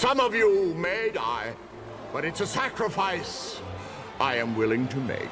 Some of you may die, but it's a sacrifice I am willing to make.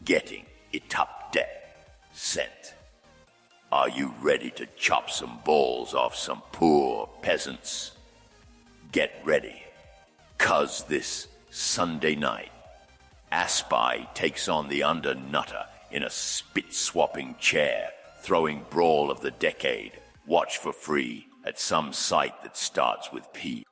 Getting it top deck sent. Are you ready to chop some balls off some poor peasants? Get ready, 'cause this Sunday night, Aspy takes on the Undernutter in a spit-swapping chair, throwing brawl of the decade. Watch for free at some site that starts with P.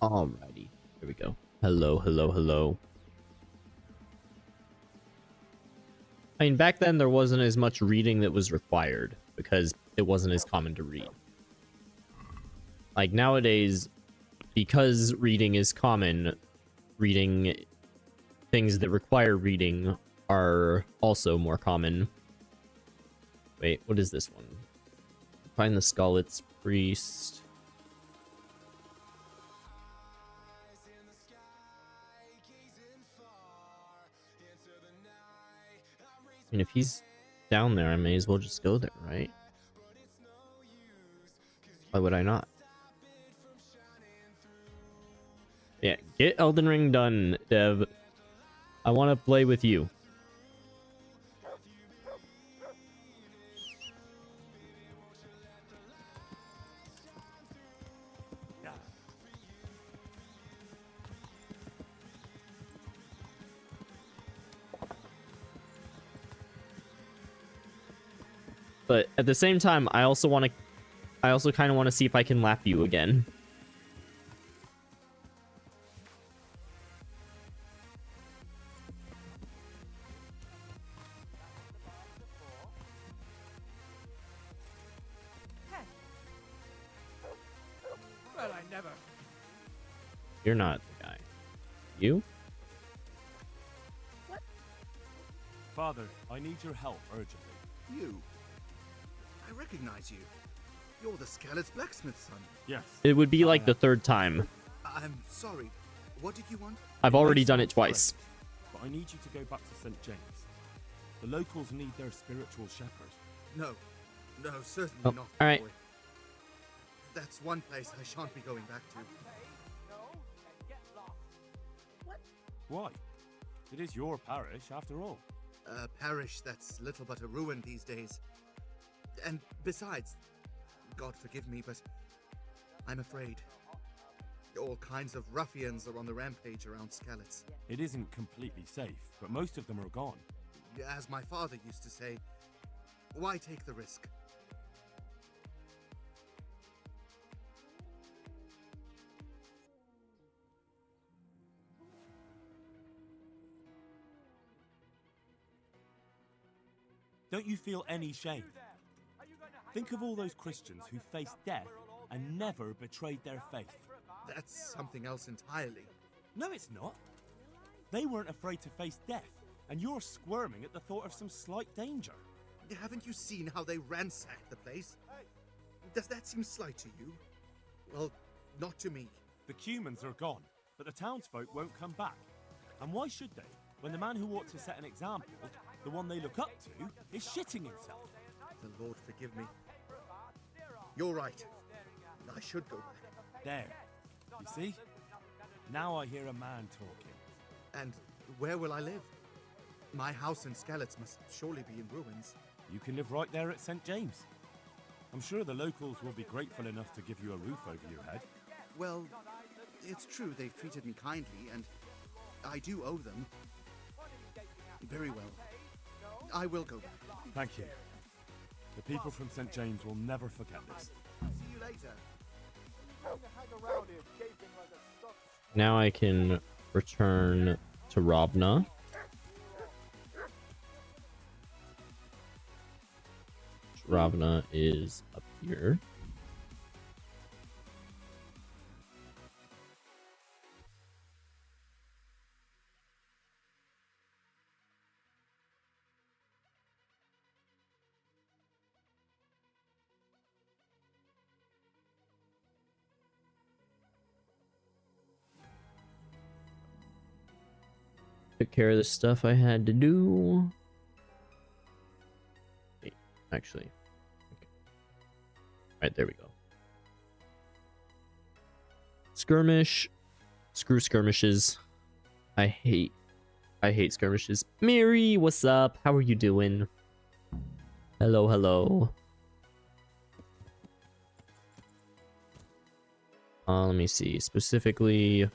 Alrighty. There we go. Hello, hello, hello. I mean, back then there wasn't as much reading that was required because it wasn't as common to read. Like nowadays, because reading is common, reading things that require reading are also more common. Wait, what is this one? Find the Skalitz priest. I mean, if he's down there, I may as well just go there, right? Why would I not? Yeah, get Elden Ring done, Dev. I want to play with you. But at the same time, I also kind of want to see if I can lap you again. Well, I never. You're not the guy. You? Father, I need your help urgently. You? I recognize you. You're the Skalitz blacksmith's son. Yes. It would be like the third time. I'm sorry. What did you want? I've already done it sounds twice. great, but I need you to go back to St. James. The locals need their spiritual shepherd. No. No, certainly Oh, not. all right. boy. That's one place I shan't be going back to. Why? It is your parish, after all. A parish that's little but a ruin these days. And besides, God forgive me, but I'm afraid. All kinds of ruffians are on the rampage around Skalitz. It isn't completely safe, but most of them are gone. As my father used to say, why take the risk? Don't you feel any shame? Think of all those Christians who faced death and never betrayed their faith. That's something else entirely. No, it's not. They weren't afraid to face death, and you're squirming at the thought of some slight danger. Haven't you seen how they ransacked the place? Does that seem slight to you? Well, not to me. The Cumans are gone, but the townsfolk won't come back. And why should they, when the man who ought to set an example, the one they look up to, is shitting himself? The Lord forgive me. You're right. I should go back. There. You see? Now I hear a man talking. And where will I live? My house in Skalitz must surely be in ruins. You can live right there at St. James. I'm sure the locals will be grateful enough to give you a roof over your head. Well, it's true they've treated me kindly, and I do owe them. Very well. I will go back. Thank you. The people from St. James will never forget this. See you later. Now I can return to Ravna. Ravna is up here. Took care of the stuff I had to do. Wait, actually. Okay. Right, there we go. Skirmish. Screw skirmishes. I hate skirmishes. Miri, what's up? How are you doing? Hello, hello. Let me see. Specifically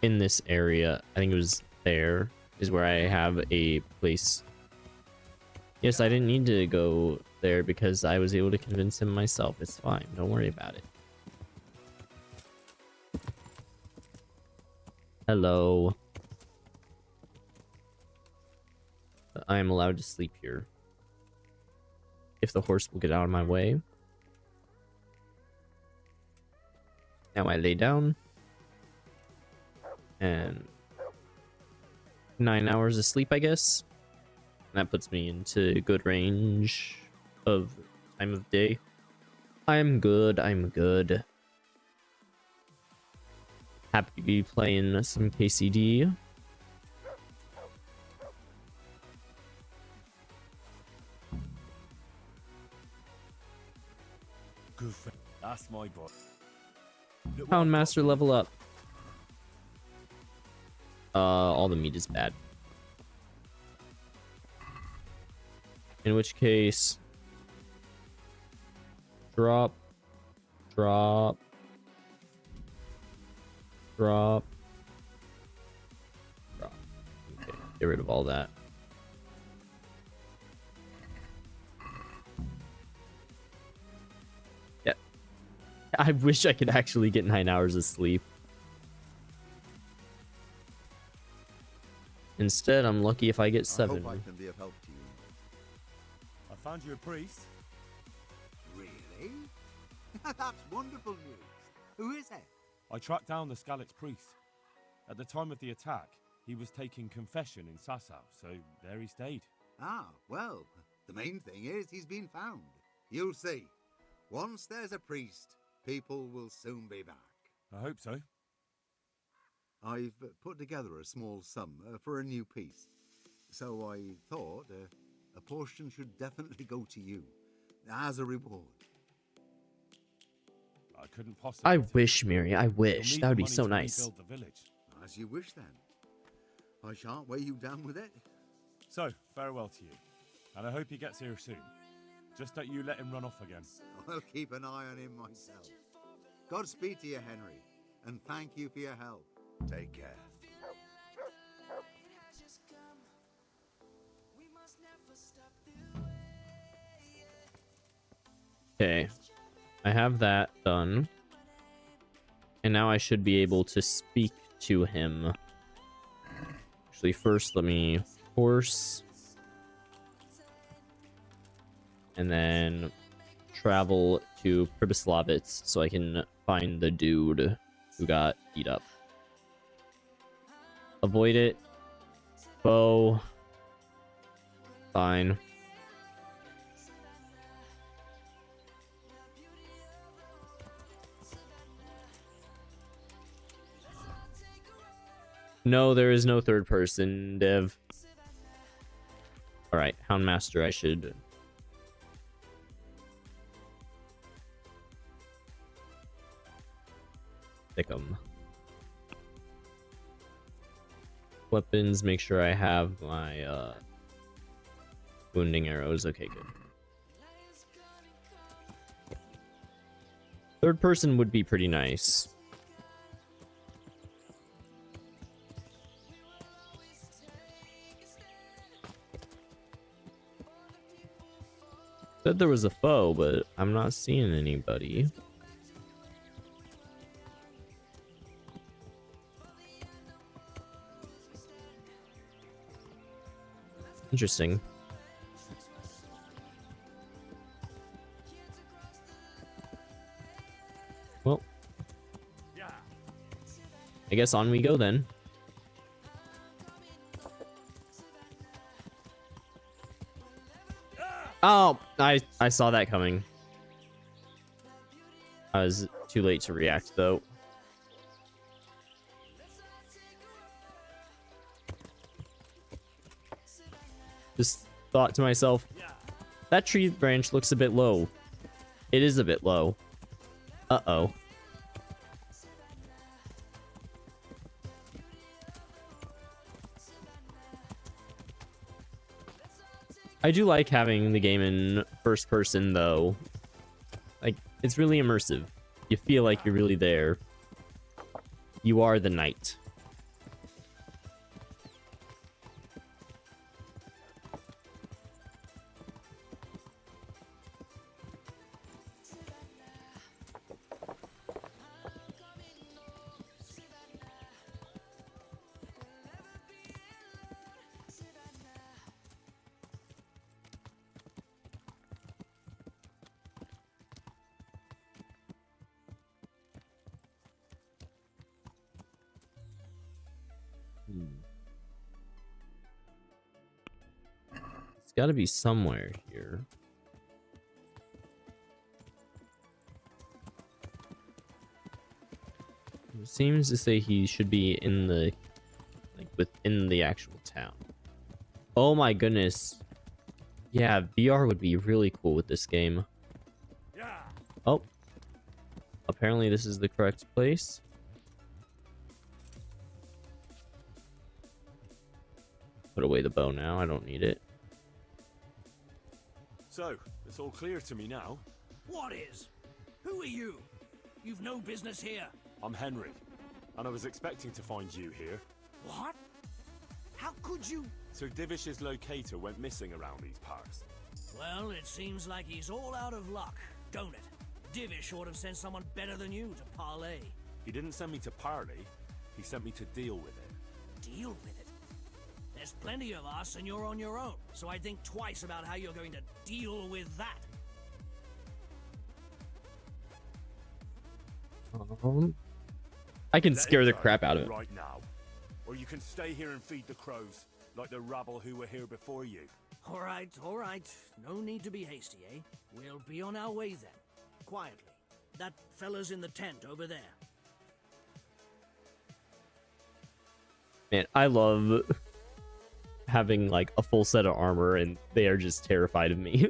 in this area, I think it was there is where I have a place. Yes, I didn't need to go there because I was able to convince him myself. It's fine. Don't worry about it. Hello. I am allowed to sleep here. If the horse will get out of my way. Now I lay down. And 9 hours of sleep, I guess. And that puts me into good range of time of day. I'm good, I'm good. Happy to be playing some KCD. Good friend. That's my boy. Look what Pound I've got Master for you. level up. All the meat is bad. In which case, drop, drop, drop, drop. Okay, get rid of all that. Yeah. I wish I could actually get 9 hours of sleep. Instead, I'm lucky if I get 7. I hope I can be of help to you. I found you a priest. Really? That's wonderful news. Who is it? I tracked down the Skalitz priest. At the time of the attack, he was taking confession in Sasau, so there he stayed. Ah, well, the main thing is he's been found. You'll see. Once there's a priest, people will soon be back. I hope so. I've put together a small sum for a new piece. So I thought a portion should definitely go to you as a reward. I couldn't possibly. I wish, Miri. I You'll wish. need That would the be money so to nice. rebuild the village. As you wish then. I shan't weigh you down with it. So, farewell to you. And I hope he gets here soon. Just don't you let him run off again. I'll keep an eye on him myself. Godspeed to you, Henry. And thank you for your help. Take care. Okay. I have that done. And now I should be able to speak to him. Actually, first let me horse. And then travel to Pribyslavitz so I can find the dude who got beat up. Avoid it. Bow. Fine. No, there is no third person, Dev. Alright, Houndmaster, I should... pick 'em. Weapons, make sure I have my, wounding arrows. Okay, good. Third person would be pretty nice. Said there was a foe, but I'm not seeing anybody. Interesting. Well, I guess on we go then. Oh, I saw that coming. I was too late to react though. Just thought to myself, that tree branch looks a bit low. It is a bit low. Uh-oh. I do like having the game in first person though. Like, it's really immersive. You feel like you're really there. You are the knight. got to be somewhere here. It seems to say he should be in the, like, within the actual town. Oh my goodness. Yeah, VR would be really cool with this game. Oh. Apparently this is the correct place. Put away the bow now. I don't need it. So, it's all clear to me now. What is? Who are you? You've no business here. I'm Henry, and I was expecting to find you here. What? How could you? Sir Divish's locator went missing around these parts. Well, it seems like he's all out of luck, don't it? Divish ought to have sent someone better than you to parley. He didn't send me to parley, he sent me to deal with it. Deal with it? There's plenty of us and you're on your own, so I'd think twice about how you're going to deal with that. I can Let scare him the go crap out of it. right now. Or you can stay here and feed the crows, like the rabble who were here before you. All right. No need to be hasty, eh? We'll be on our way then. Quietly. That fella's in the tent over there. Man, I love having like a full set of armor and they are just terrified of me.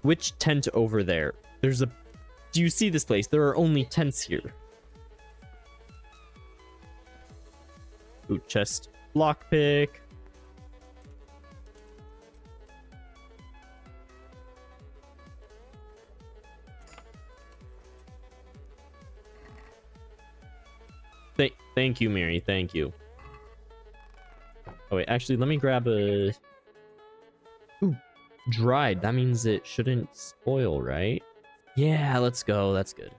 Which tent over there? There's a... Do you see this place? There are only tents here. Ooh, chest. Lockpick. Thank you, Mary. Thank you. Oh, wait. Actually, let me grab a... Ooh, dried. That means it shouldn't spoil, right? Yeah, let's go. That's good.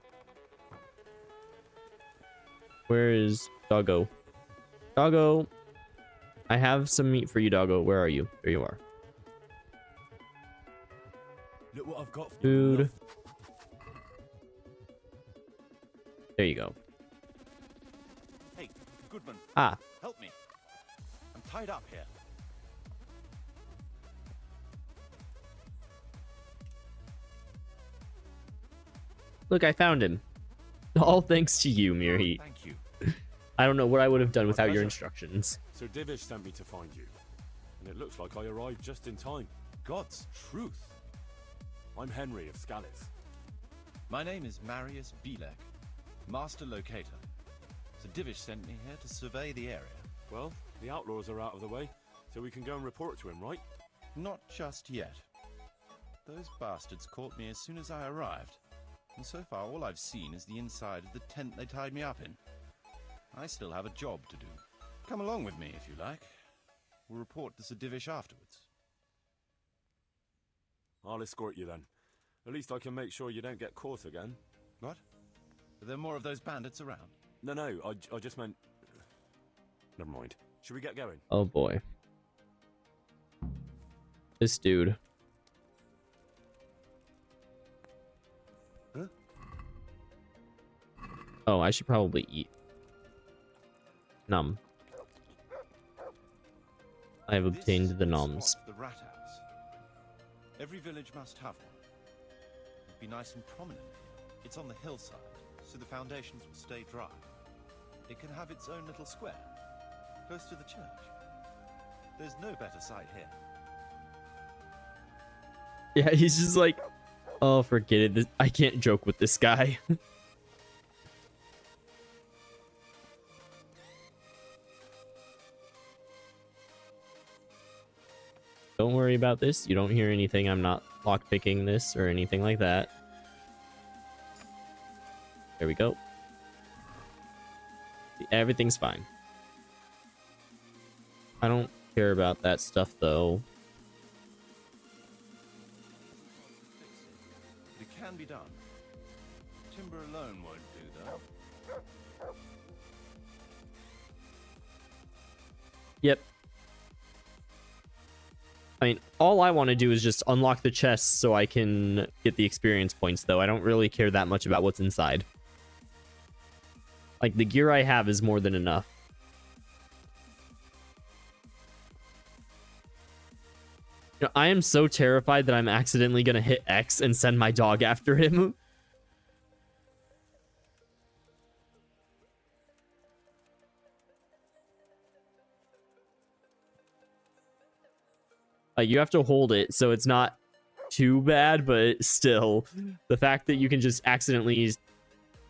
Where is Doggo? Doggo. I have some meat for you, Doggo. Where are you? There you are. Look what I've got for Food. you. There you go. Hey, Goodman, Ah, help me. I'm tied up here. look, I found him. All thanks to you, Miri. Thank you. I don't know what I would have done without your pleasure. instructions. Sir Divish sent me to find you. And it looks like I arrived just in time. God's truth. I'm Henry of Scallis. My name is Marius Belek, Master Locator. Sir Divish sent me here to survey the area. Well, the outlaws are out of the way, so we can go and report to him, right? Not just yet. Those bastards caught me as soon as I arrived. And so far, all I've seen is the inside of the tent they tied me up in. I still have a job to do. Come along with me, if you like. We'll report to Sir Divish afterwards. I'll escort you then. At least I can make sure you don't get caught again. What? Are there more of those bandits around? No, I just meant... Never mind. Should we get going? Oh boy. This dude. Huh? Oh, I should probably eat. Num. I have obtained This the is noms. spot the rat house. Every village must have one. It'd be nice and prominent. It's on the hillside, so the foundations will stay dry. It can have its own little square, close to the church. There's no better site here. Yeah, he's just like, oh, forget it. I can't joke with this guy. Don't worry about this. You don't hear anything. I'm not lockpicking this or anything like that. There we go. Everything's fine. I don't care about that stuff, though. But it can be done. Timber alone won't do, though. Yep. I mean, all I want to do is just unlock the chests so I can get the experience points, though. I don't really care that much about what's inside. Like, the gear I have is more than enough. You know, I am so terrified that I'm accidentally gonna hit X and send my dog after him. You have to hold it so it's not too bad, but still, the fact that you can just accidentally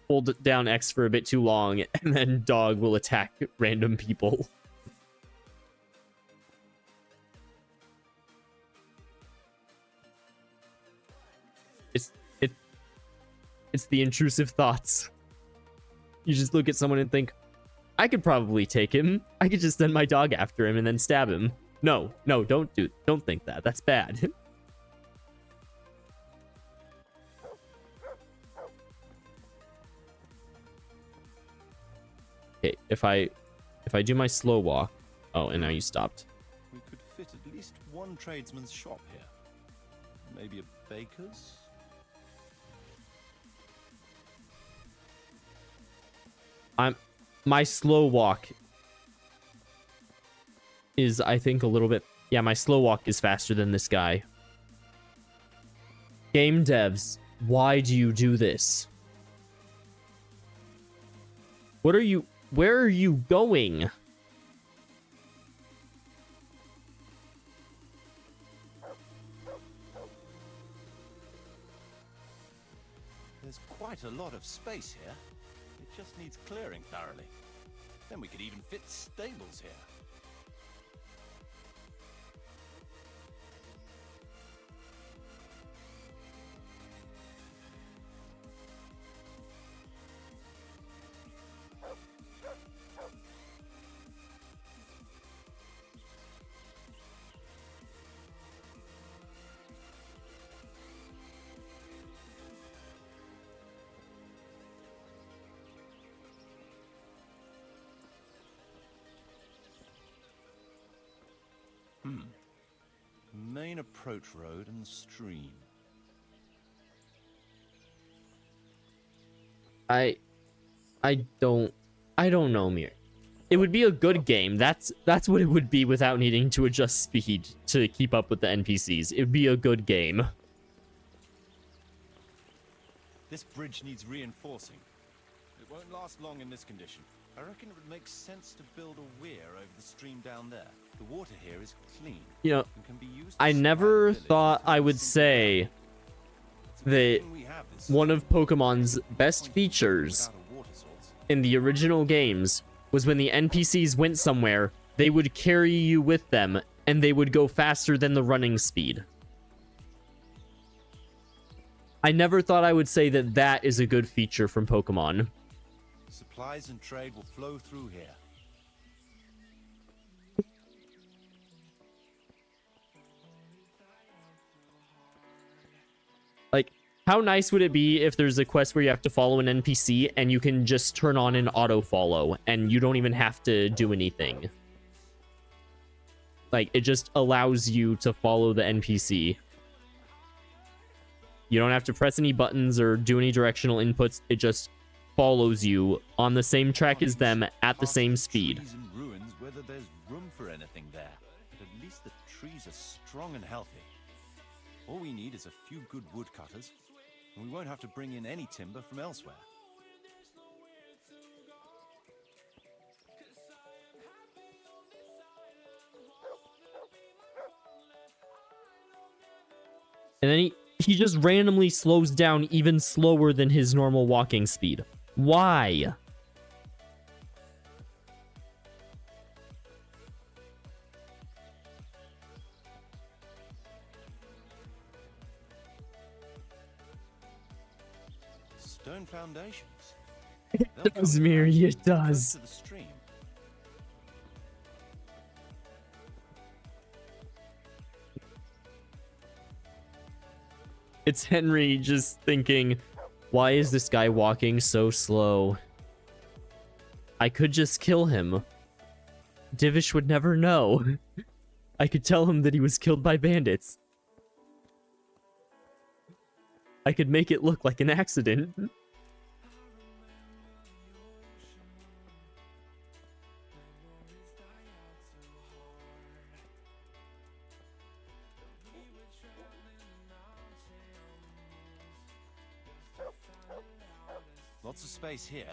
hold down X for a bit too long and then dog will attack random people. It's the intrusive thoughts. You just look at someone and think, I could probably take him. I could just send my dog after him and then stab him. No, don't think that. That's bad. Okay, if I do my slow walk. Oh, and now you stopped. We could fit at least one tradesman's shop here. Maybe a baker's? My slow walk is, I think, a little bit... Yeah, my slow walk is faster than this guy. Game devs, why do you do this? What are you... Where are you going? There's quite a lot of space here. It just needs clearing thoroughly. Then we could even fit stables here. Main approach road and stream. I don't know, Mir. It would be a good game. That's what it would be without needing to adjust speed to keep up with the NPCs. It would be a good game. This bridge needs reinforcing. It won't last long in this condition. I reckon it would make sense to build a weir over the stream down there. The water here is clean. You know, and can be used I to never supply the thought village I with would simple say water. It's a good that thing we have this one of Pokemon's point best to features without a water source. in the original games was when the NPCs went somewhere, they would carry you with them, and they would go faster than the running speed. I never thought I would say that that is a good feature from Pokemon. Supplies and trade will flow through here. Like, how nice would it be if there's a quest where you have to follow an NPC and you can just turn on an auto follow and you don't even have to do anything? Like, it just allows you to follow the NPC. You don't have to press any buttons or do any directional inputs. It just follows you on the same track as them at the same speed. Trees and ruins, whether there's room for anything there. But at least the trees are strong and healthy. All we need is a few good woodcutters, and we won't have to bring in any timber from elsewhere. And then he just randomly slows down even slower than his normal walking speed. Why? Stone foundations. It does, Miri, it does. To the stream. It's Henry just thinking, why is this guy walking so slow? I could just kill him. Divish would never know. I could tell him that he was killed by bandits. I could make it look like an accident. Lots of space here.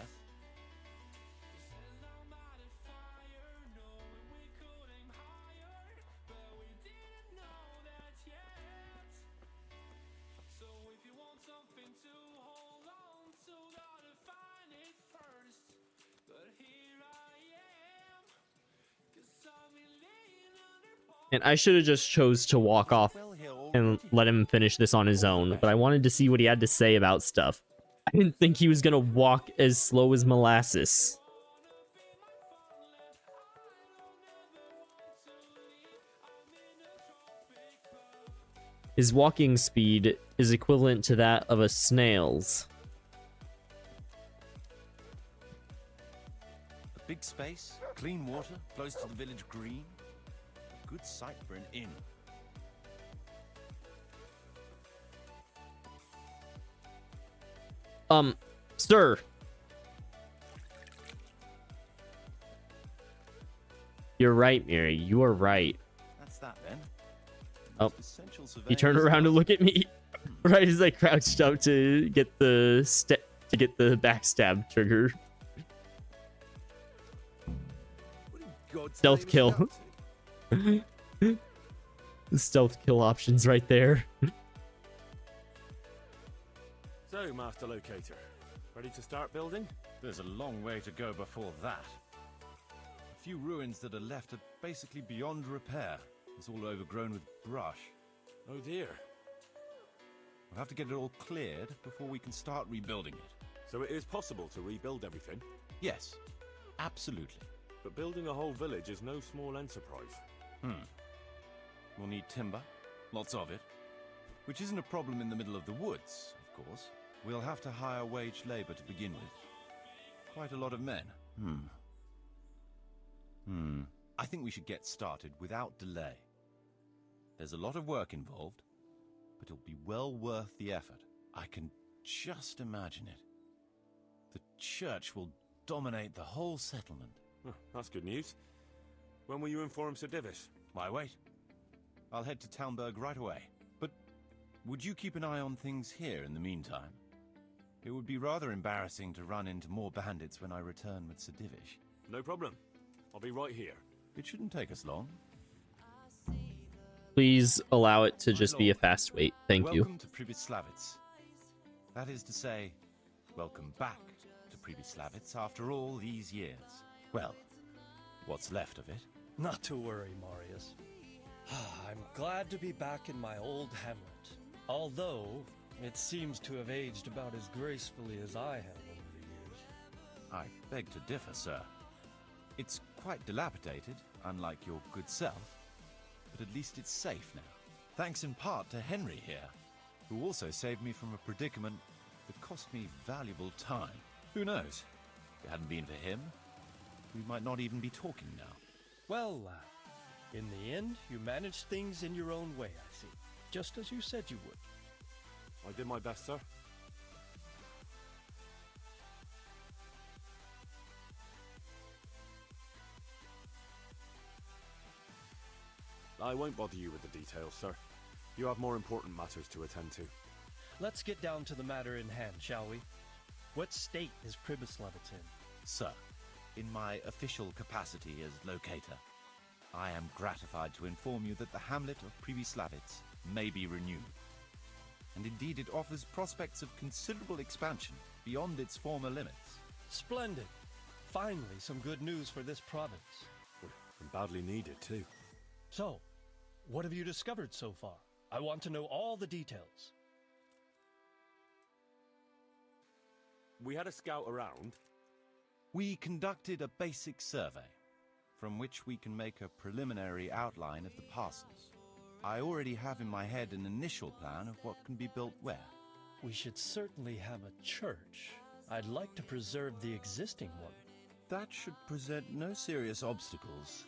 And I should have just chose to walk off and let him finish this on his own, but I wanted to see what he had to say about stuff. I didn't think he was gonna walk as slow as molasses. His walking speed is equivalent to that of a snail's. A big space, clean water, close to the village green. A good site for an inn. Sir. You're right, Miri. You are right. That's that then. Oh, Essential he turned surveillance around to stuff. look at me right as I crouched up to get the backstab trigger. Stealth kill. The stealth kill options right there. So, Master Locator, ready to start building? There's a long way to go before that. The few ruins that are left are basically beyond repair. It's all overgrown with brush. Oh dear. We'll have to get it all cleared before we can start rebuilding it. So it is possible to rebuild everything? Yes, absolutely. But building a whole village is no small enterprise. We'll need timber, lots of it, which isn't a problem in the middle of the woods, of course. We'll have to hire wage labor to begin with. Quite a lot of men. I think we should get started without delay. There's a lot of work involved, but it'll be well worth the effort. I can just imagine it. The church will dominate the whole settlement. Oh, that's good news. When will you inform Sir Divish? Why wait? I'll head to Talmberg right away. But would you keep an eye on things here in the meantime? It would be rather embarrassing to run into more bandits when I return with Sir Divish. No problem. I'll be right here. It shouldn't take us long. Please allow it to just be a fast wait. Thank you. Welcome to Pribyslavitz. That is to say, welcome back to Pribyslavitz after all these years. Well, what's left of it. Not to worry, Marius. I'm glad to be back in my old hamlet. Although, it seems to have aged about as gracefully as I have over the years. I beg to differ, sir. It's quite dilapidated, unlike your good self, but at least it's safe now. Thanks in part to Henry here, who also saved me from a predicament that cost me valuable time. Who knows? If it hadn't been for him, we might not even be talking now. Well, in the end, you managed things in your own way, I see. Just as you said you would. I did my best, sir. I won't bother you with the details, sir. You have more important matters to attend to. Let's get down to the matter in hand, shall we? What state is Pribyslavitz in? Sir, in my official capacity as locator, I am gratified to inform you that the hamlet of Pribyslavitz may be renewed. And indeed it offers prospects of considerable expansion beyond its former limits. Splendid. Finally, some good news for this province. And badly needed, too. So, what have you discovered so far? I want to know all the details. We had a scout around. We conducted a basic survey, from which we can make a preliminary outline of the parcels. I already have in my head an initial plan of what can be built where. We should certainly have a church. I'd like to preserve the existing one. That should present no serious obstacles.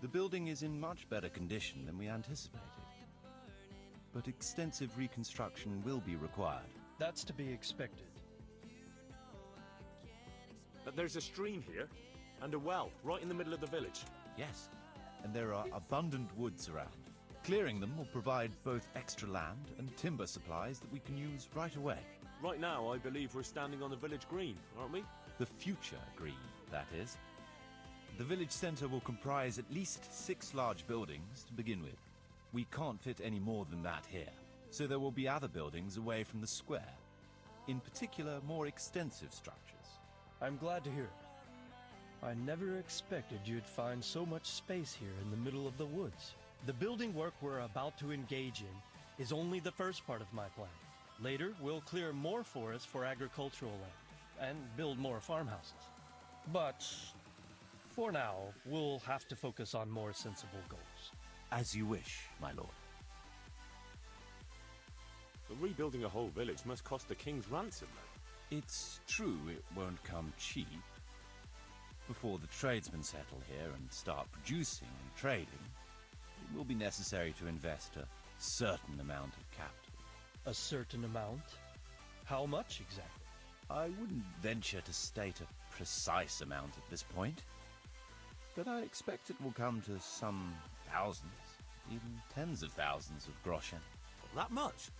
The building is in much better condition than we anticipated. But extensive reconstruction will be required. That's to be expected. There's a stream here, and a well, right in the middle of the village. Yes, and there are abundant woods around. Clearing them will provide both extra land and timber supplies that we can use right away. Right now, I believe we're standing on the village green, aren't we? The future green, that is. The village centre will comprise at least 6 large buildings to begin with. We can't fit any more than that here, so there will be other buildings away from the square. In particular, more extensive structures. I'm glad to hear it. I never expected you'd find so much space here in the middle of the woods. The building work we're about to engage in is only the first part of my plan. Later, we'll clear more forest for agricultural land and build more farmhouses. But for now, we'll have to focus on more sensible goals. As you wish, my lord. But rebuilding a whole village must cost the king's ransom, then. It's true it won't come cheap. Before the tradesmen settle here and start producing and trading, it will be necessary to invest a certain amount of capital. A certain amount? How much exactly? I wouldn't venture to state a precise amount at this point, but I expect it will come to some thousands, even tens of thousands of groschen. That much?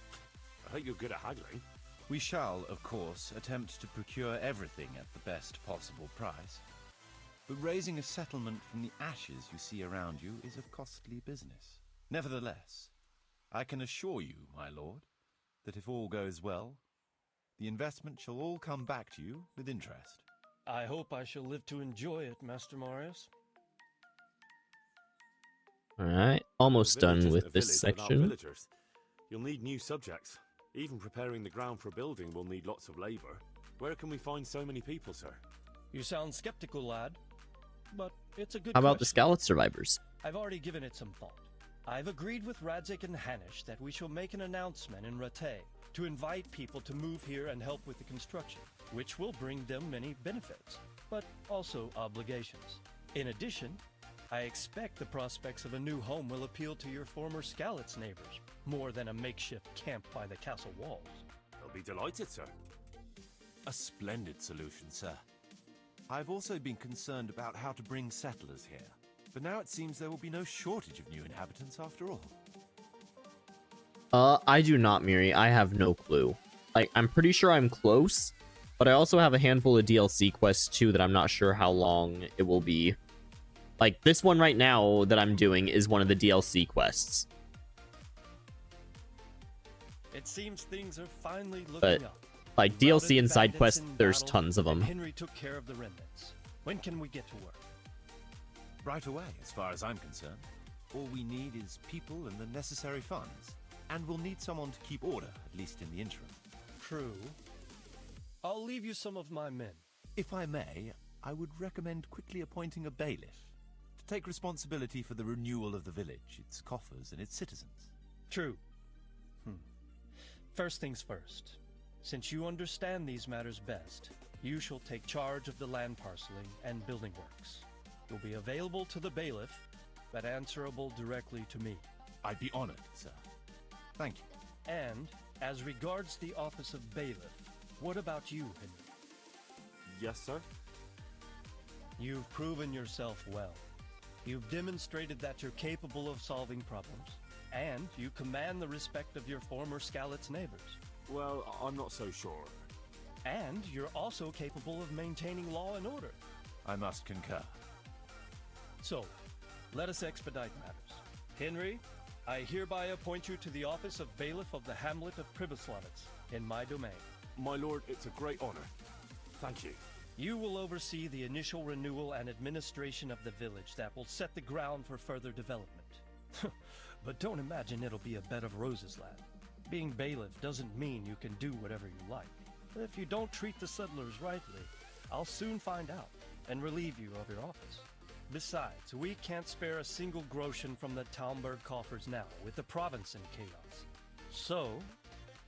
I hope you're good at haggling. We shall, of course, attempt to procure everything at the best possible price. But raising a settlement from the ashes you see around you is a costly business. Nevertheless, I can assure you, my lord, that if all goes well, the investment shall all come back to you with interest. I hope I shall live to enjoy it, Master Marius. Alright, almost A village done isn't with a this village without section. villagers. You'll need new subjects. Even preparing the ground for building will need lots of labor. Where can we find so many people, sir? You sound skeptical, lad, but it's a good How about the question. Skalitz survivors? I've already given it some thought. I've agreed with Radzik and Hanish that we shall make an announcement in Rattay to invite people to move here and help with the construction, which will bring them many benefits, but also obligations. In addition, I expect the prospects of a new home will appeal to your former Skalitz neighbors, more than a makeshift camp by the castle walls. They'll be delighted, sir. A splendid solution, sir. I've also been concerned about how to bring settlers here, but now it seems there will be no shortage of new inhabitants after all. I do not, Miri. I have no clue. Like, I'm pretty sure I'm close, but I also have a handful of DLC quests too that I'm not sure how long it will be. Like, this one right now that I'm doing is one of the DLC quests. It seems things are finally looking But, up. like, We DLC routed and the side bandits quests, in there's battle, tons of and them. Henry took care of the remnants. When can we get to work? Right away, as far as I'm concerned. All we need is people and the necessary funds. And we'll need someone to keep order, at least in the interim. True. I'll leave you some of my men. If I may, I would recommend quickly appointing a bailiff to take responsibility for the renewal of the village, its coffers, and its citizens. True. First things first. Since you understand these matters best, you shall take charge of the land parceling and building works. You'll be available to the bailiff, but answerable directly to me. I'd be honored, sir. Thank you. And, as regards the office of bailiff, what about you, Henry? Yes, sir? You've proven yourself well. You've demonstrated that you're capable of solving problems, and you command the respect of your former Skalitz neighbors. Well, I'm not so sure. And you're also capable of maintaining law and order. I must concur. So, let us expedite matters. Henry, I hereby appoint you to the office of bailiff of the hamlet of Pribyslavitz in my domain. My lord, it's a great honor. Thank you. You will oversee the initial renewal and administration of the village that will set the ground for further development. But don't imagine it'll be a bed of roses, lad. Being bailiff doesn't mean you can do whatever you like. If you don't treat the settlers rightly, I'll soon find out and relieve you of your office. Besides, we can't spare a single groschen from the Talmberg coffers now, with the province in chaos. So,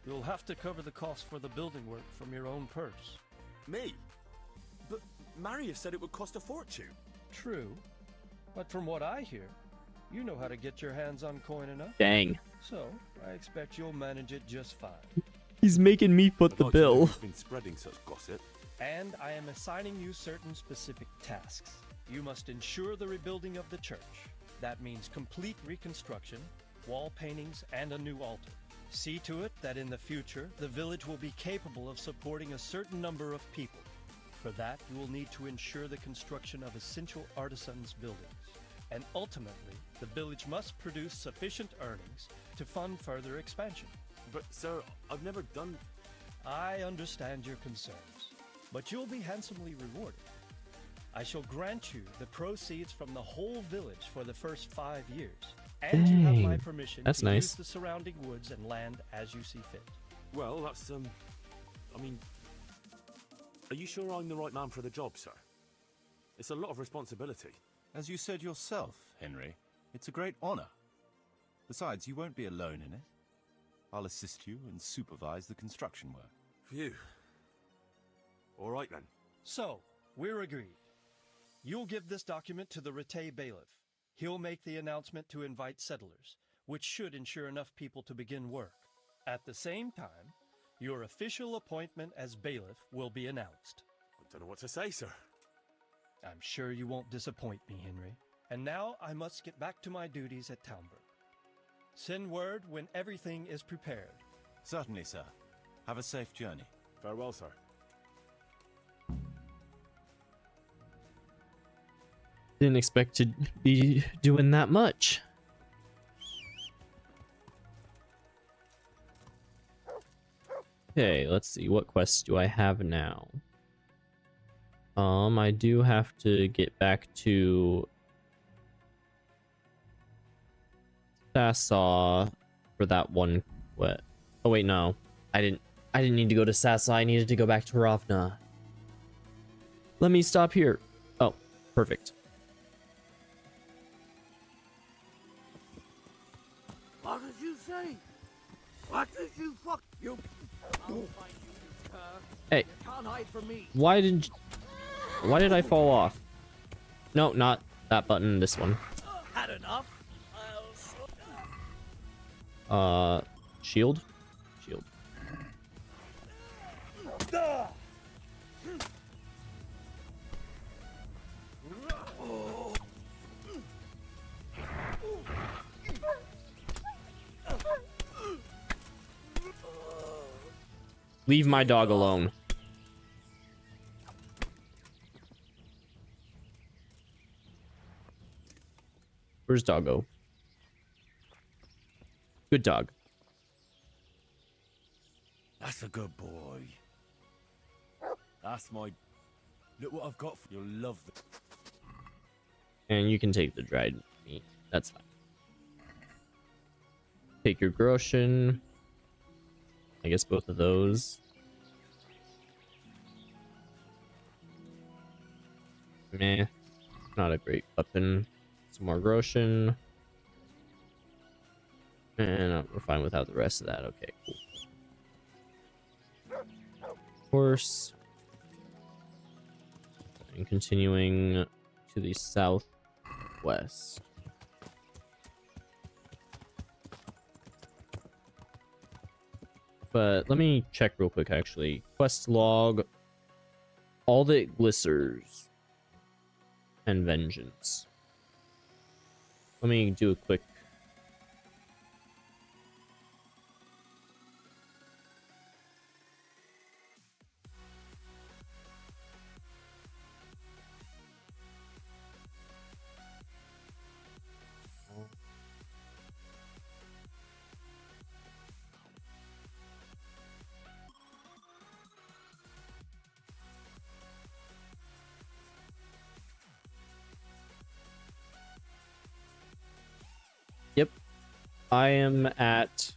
you'll have to cover the cost for the building work from your own purse. Me? But Marius said it would cost a fortune. True, but from what I hear, you know how to get your hands on coin enough. Dang. So, I expect you'll manage it just fine. He's making me foot I'd the like to know bill. who's been spreading such gossip. And I am assigning you certain specific tasks. You must ensure the rebuilding of the church. That means complete reconstruction, wall paintings, and a new altar. See to it that in the future, the village will be capable of supporting a certain number of people. For that, you will need to ensure the construction of essential artisans' buildings. And ultimately, the village must produce sufficient earnings to fund further expansion. But, sir, I've never done... I understand your concerns, but you'll be handsomely rewarded. I shall grant you the proceeds from the whole village for the first 5 years, and you have my Dang, permission that's to nice. use the surrounding woods and land as you see fit. Well, that's, I mean... Are you sure I'm the right man for the job, sir? It's a lot of responsibility. As you said yourself, Henry, it's a great honor. Besides, you won't be alone in it. I'll assist you and supervise the construction work. Phew. All right, then. So, we're agreed. You'll give this document to the Rete bailiff. He'll make the announcement to invite settlers, which should ensure enough people to begin work. At the same time, your official appointment as bailiff will be announced. I don't know what to say, sir. I'm sure you won't disappoint me, Henry. And now I must get back to my duties at Townburg. Send word when everything is prepared. Certainly, sir. Have a safe journey. Farewell, sir. Didn't expect to be doing that much. Okay, let's see. What quests do I have now? I do have to get back to Sassaw for that one quest. Oh wait, no. I didn't need to go to Sassaw. I needed to go back to Ravna. Let me stop here. Oh, perfect. What did you say? What did you fuck? You. I'll find you, you cur. Hey. You can't hide from me. Why did I fall off? No, not that button, this one. Had enough? Shield? Shield. Leave my dog alone. Where's Doggo? Good dog. That's a good boy. That's my... Look what I've got for you. You'll love it. And you can take the dried meat. That's fine. Take your Groshin. I guess both of those. Meh. Not a great weapon. Some more Groshin. And we're fine without the rest of that. Okay, cool. Horse. And continuing to the southwest. But let me check real quick, actually. Quest log. All that glisters. And vengeance. Let me do a quick... Yep. I am at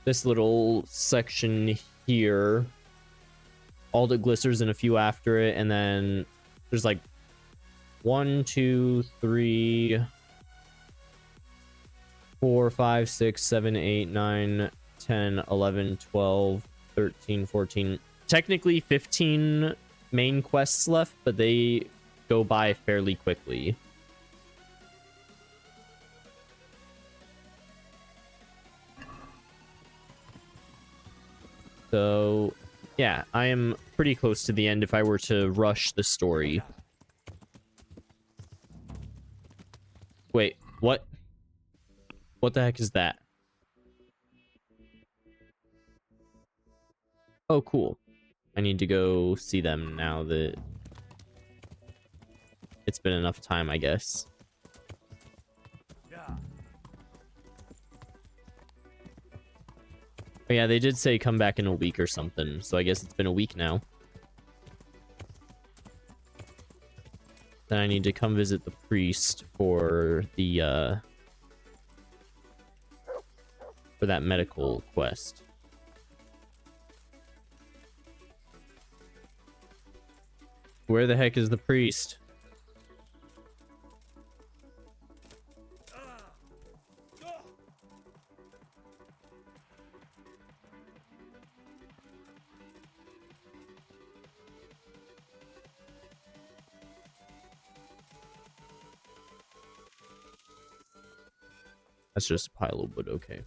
this little section here. All that glisters and a few after it, and then there's like 1, 2, 3, 4, 5, 6, 7, 8, 9, 10, 11, 12, 13, 14. Technically 15 main quests left, but they go by fairly quickly. So, yeah, I am pretty close to the end if I were to rush the story. Wait, what? What the heck is that? Oh, cool. I need to go see them now that it's been enough time, I guess. Oh, yeah, they did say come back in a week or something, so I guess it's been a week now. Then I need to come visit the priest for the, for that medical quest. Where the heck is the priest? That's just a pile of wood, okay.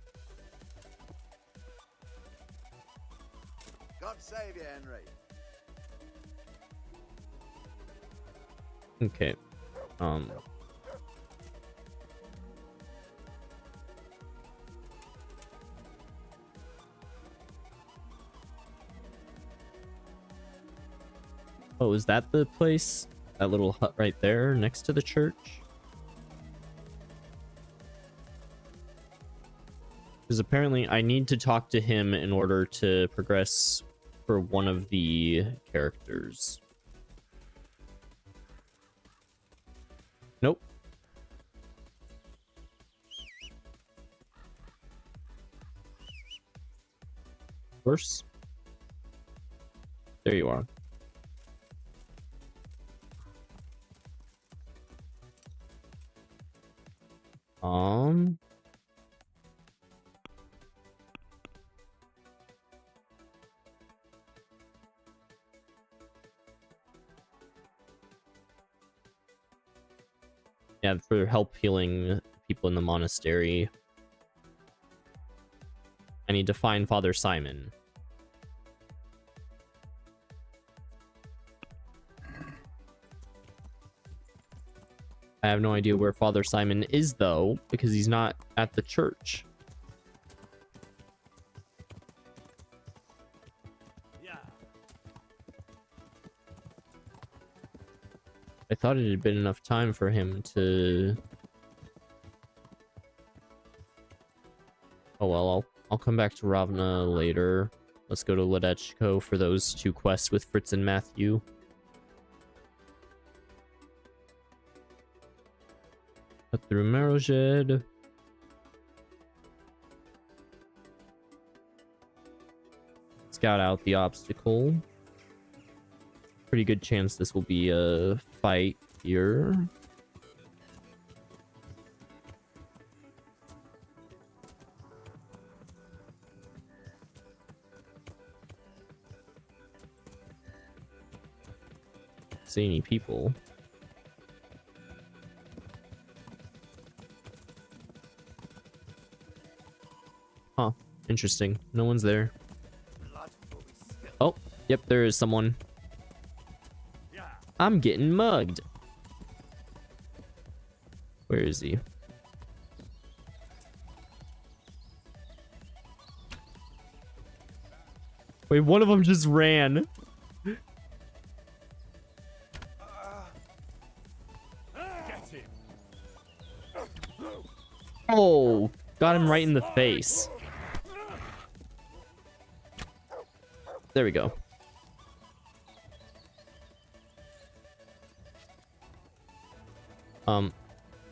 God save you, Henry. Okay. Oh, is that the place? That little hut right there next to the church? Because apparently I need to talk to him in order to progress for one of the characters. Nope. Horse. There you are. Yeah, for help healing people in the monastery. I need to find Father Simon. I have no idea where Father Simon is, though, because he's not at the church. I thought it had been enough time for him to... Oh well, I'll come back to Ravna later. Let's go to Ledechko for those 2 quests with Fritz and Matthew. Cut through Marojed. Scout out the obstacle. Pretty good chance this will be a fight here. See any people? Huh, interesting. No one's there. Oh, yep, there is someone. I'm getting mugged. Where is he? Wait, one of them just ran. Oh, got him right in the face. There we go.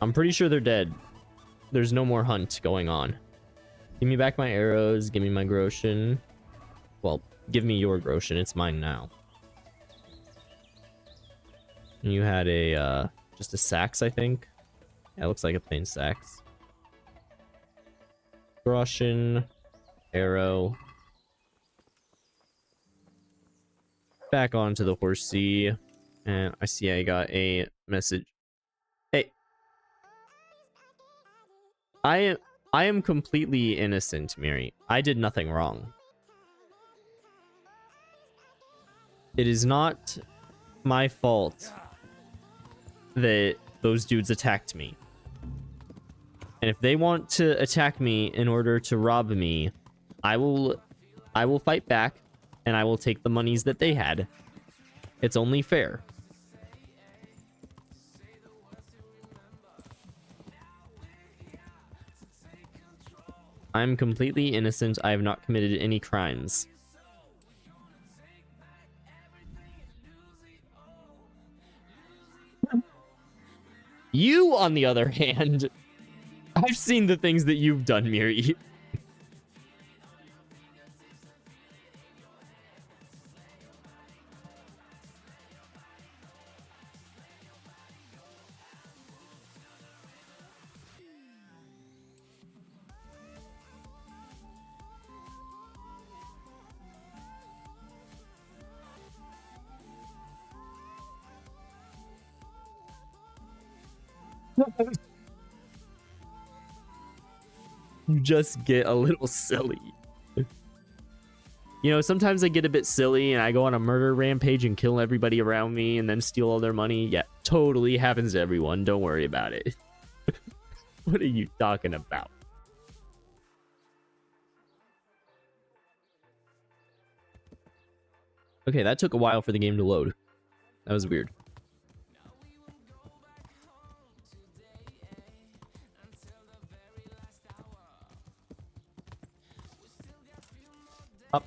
I'm pretty sure they're dead. There's no more hunt going on. Give me back my arrows. Give me my Groshen. Well, give me your Groshen. It's mine now. You had a, just a sax, I think. Yeah, it looks like a plain sax. Groshen. Arrow. Back onto the horsey. And I see I got a message. Hey. I am completely innocent, Miri. I did nothing wrong. It is not my fault that those dudes attacked me. And if they want to attack me in order to rob me, I will fight back. and I will take the monies that they had. It's only fair. I'm completely innocent. I have not committed any crimes. You, on the other hand, I've seen the things that you've done, Miri. You just get a little silly. You know, sometimes I get a bit silly and I go on a murder rampage and kill everybody around me and then steal all their money. Yeah, totally happens to everyone. Don't worry about it. What are you talking about? Okay, that took a while for the game to load. That was weird. Up.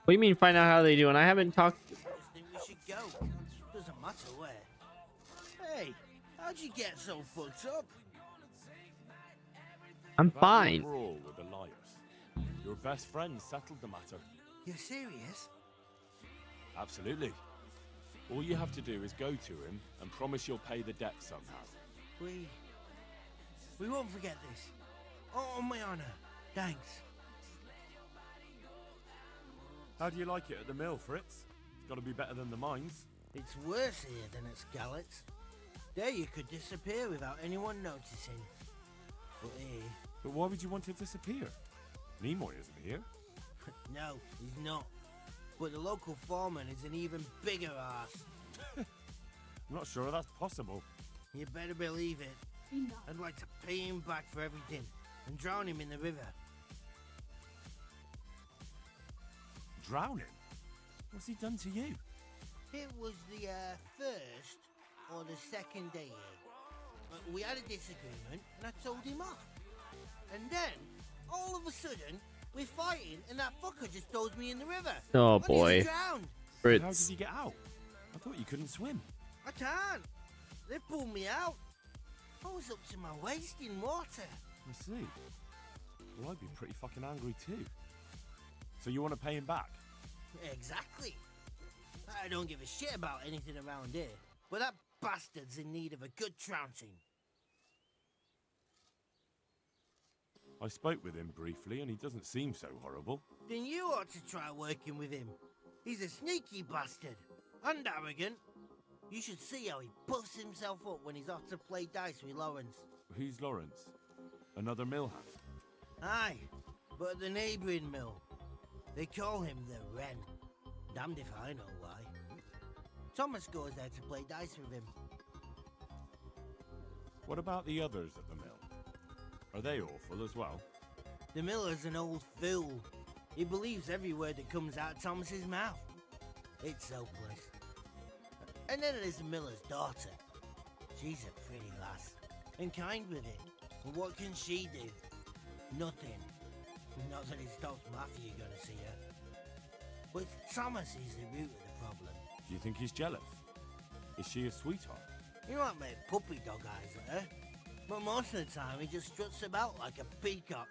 What do you mean find out how they do? And I haven't talked. I just think we should go. Doesn't matter where. Hey, how'd you get so fucked up? I'm That fine. brawl with Elias. Your best friend settled the matter. You're serious? Absolutely. All you have to do is go to him and promise you'll pay the debt somehow. We won't forget this. Oh, on my honor. Thanks. How do you like it at the mill, Fritz? It's got to be better than the mines. It's worse here than at Skalitz. There you could disappear without anyone noticing. But here... But why would you want to disappear? Nimoy isn't here. No, he's not. But the local foreman is an even bigger ass. I'm not sure that's possible. You better believe it. I'd like to pay him back for everything and drown him in the river. Drown him? What's he done to you? It was the first or the second day here. We had a disagreement and I told him off. And then, all of a sudden, we're fighting and that fucker just throws me in the river. Oh I nearly boy. drowned. How did Fritz. he get out? I thought you couldn't swim. I can't. They pulled me out. I was up to my waist in water. I see. Well, I'd be pretty fucking angry too. So you want to pay him back? Exactly. I don't give a shit about anything around here, but that bastard's in need of a good trouncing. I spoke with him briefly and he doesn't seem so horrible. Then you ought to try working with him. He's a sneaky bastard and arrogant. You should see how he puffs himself up when he's off to play dice with Lawrence. Who's Lawrence? Another mill hand? Aye, but at the neighbouring mill. They call him the Wren. Damned if I know why. Thomas goes there to play dice with him. What about the others at the mill? Are they awful as well? The miller's an old fool. He believes every word that comes out of Thomas's mouth. It's hopeless. And then there's the miller's daughter. She's a pretty lass, and kind with it. But what can she do? Nothing. Not that it stops Matthew going to see her. But Thomas is the root of the problem. Do you think he's jealous? Is she a sweetheart? He might make puppy dog eyes at her, but most of the time he just struts about like a peacock.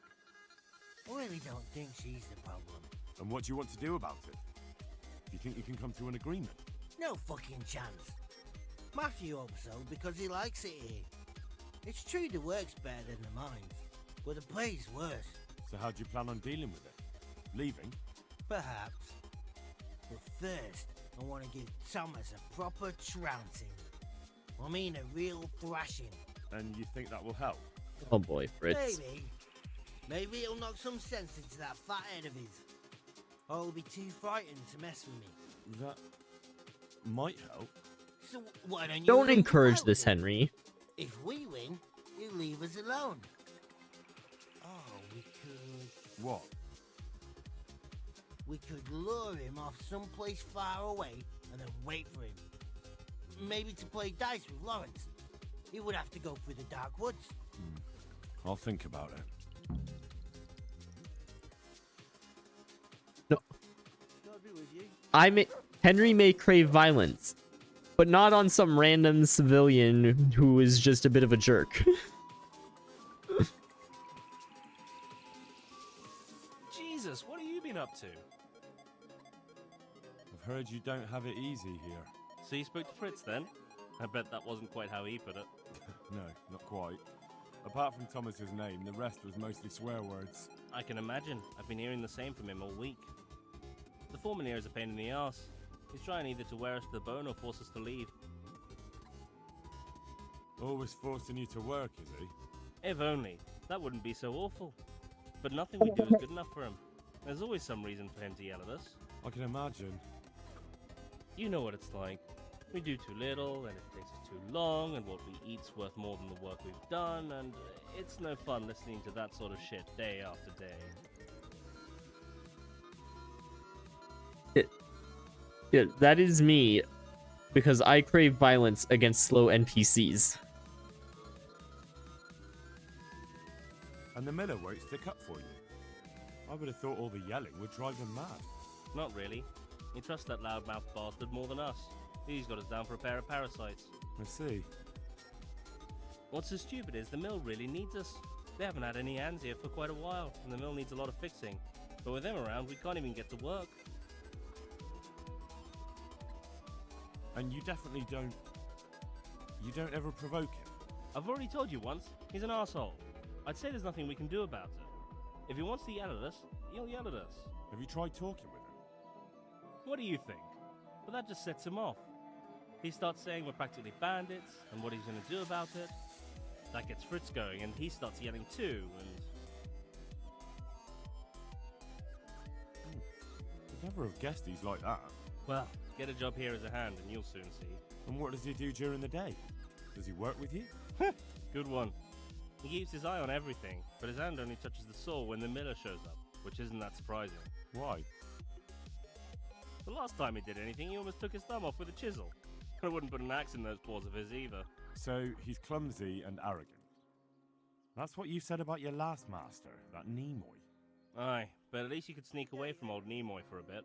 I really don't think she's the problem. And what do you want to do about it? Do you think you can come to an agreement? No fucking chance. Matthew hopes so because he likes it here. It's true the work's better than the mines, but the pay's worse. So how do you plan on dealing with it? Leaving? Perhaps. But first, I want to give Thomas a proper trouncing. I mean a real thrashing. And you think that will help? Oh boy, Fritz. Maybe it'll knock some sense into that fat head of his. Or he'll be too frightened to mess with me. That might help. So why don't you... Don't leave encourage without this, him? Henry. If we win, you leave us alone. Oh, we could... What? We could lure him off someplace far away and then wait for him. Maybe to play dice with Lawrence. He would have to go through the dark woods. I'll think about it. No, God be with you. Henry may crave violence, but not on some random civilian who is just a bit of a jerk. Jesus, what have you been up to? I've heard you don't have it easy here. So you spoke to Fritz then? I bet that wasn't quite how he put it. No, not quite. Apart from Thomas's name, the rest was mostly swear words. I can imagine. I've been hearing the same from him all week. The foreman here is a pain in the ass. He's trying either to wear us to the bone or force us to leave. Always forcing you to work, is he? If only. That wouldn't be so awful. But nothing we do is good enough for him. There's always some reason for him to yell at us. I can imagine. You know what it's like. We do too little, and it takes us too long, and what we eat's worth more than the work we've done, and it's no fun listening to that sort of shit day after day. Yeah, that is me, because I crave violence against slow NPCs. And the miller won't stick up for you. I would have thought all the yelling would drive him mad. Not really. He trusts that loudmouth bastard more than us. He's got us down for a pair of parasites. I see. What's so stupid is the mill really needs us. They haven't had any hands here for quite a while, and the mill needs a lot of fixing. But with them around, we can't even get to work. And you definitely don't... You don't ever provoke him? I've already told you once, he's an asshole. I'd say there's nothing we can do about it. If he wants to yell at us, he'll yell at us. Have you tried talking with him? What do you think? But that just sets him off. He starts saying we're practically bandits, and what he's going to do about it. That gets Fritz going, and he starts yelling too, and... I'd never have guessed he's like that. Well, get a job here as a hand, and you'll soon see. And what does he do during the day? Does he work with you? Good one. He keeps his eye on everything, but his hand only touches the saw when the miller shows up, which isn't that surprising. Why? The last time he did anything, he almost took his thumb off with a chisel. I wouldn't put an axe in those paws of his either. So he's clumsy and arrogant. That's what you said about your last master, that Nimoy. Aye, but at least you could sneak away from old Nimoy for a bit.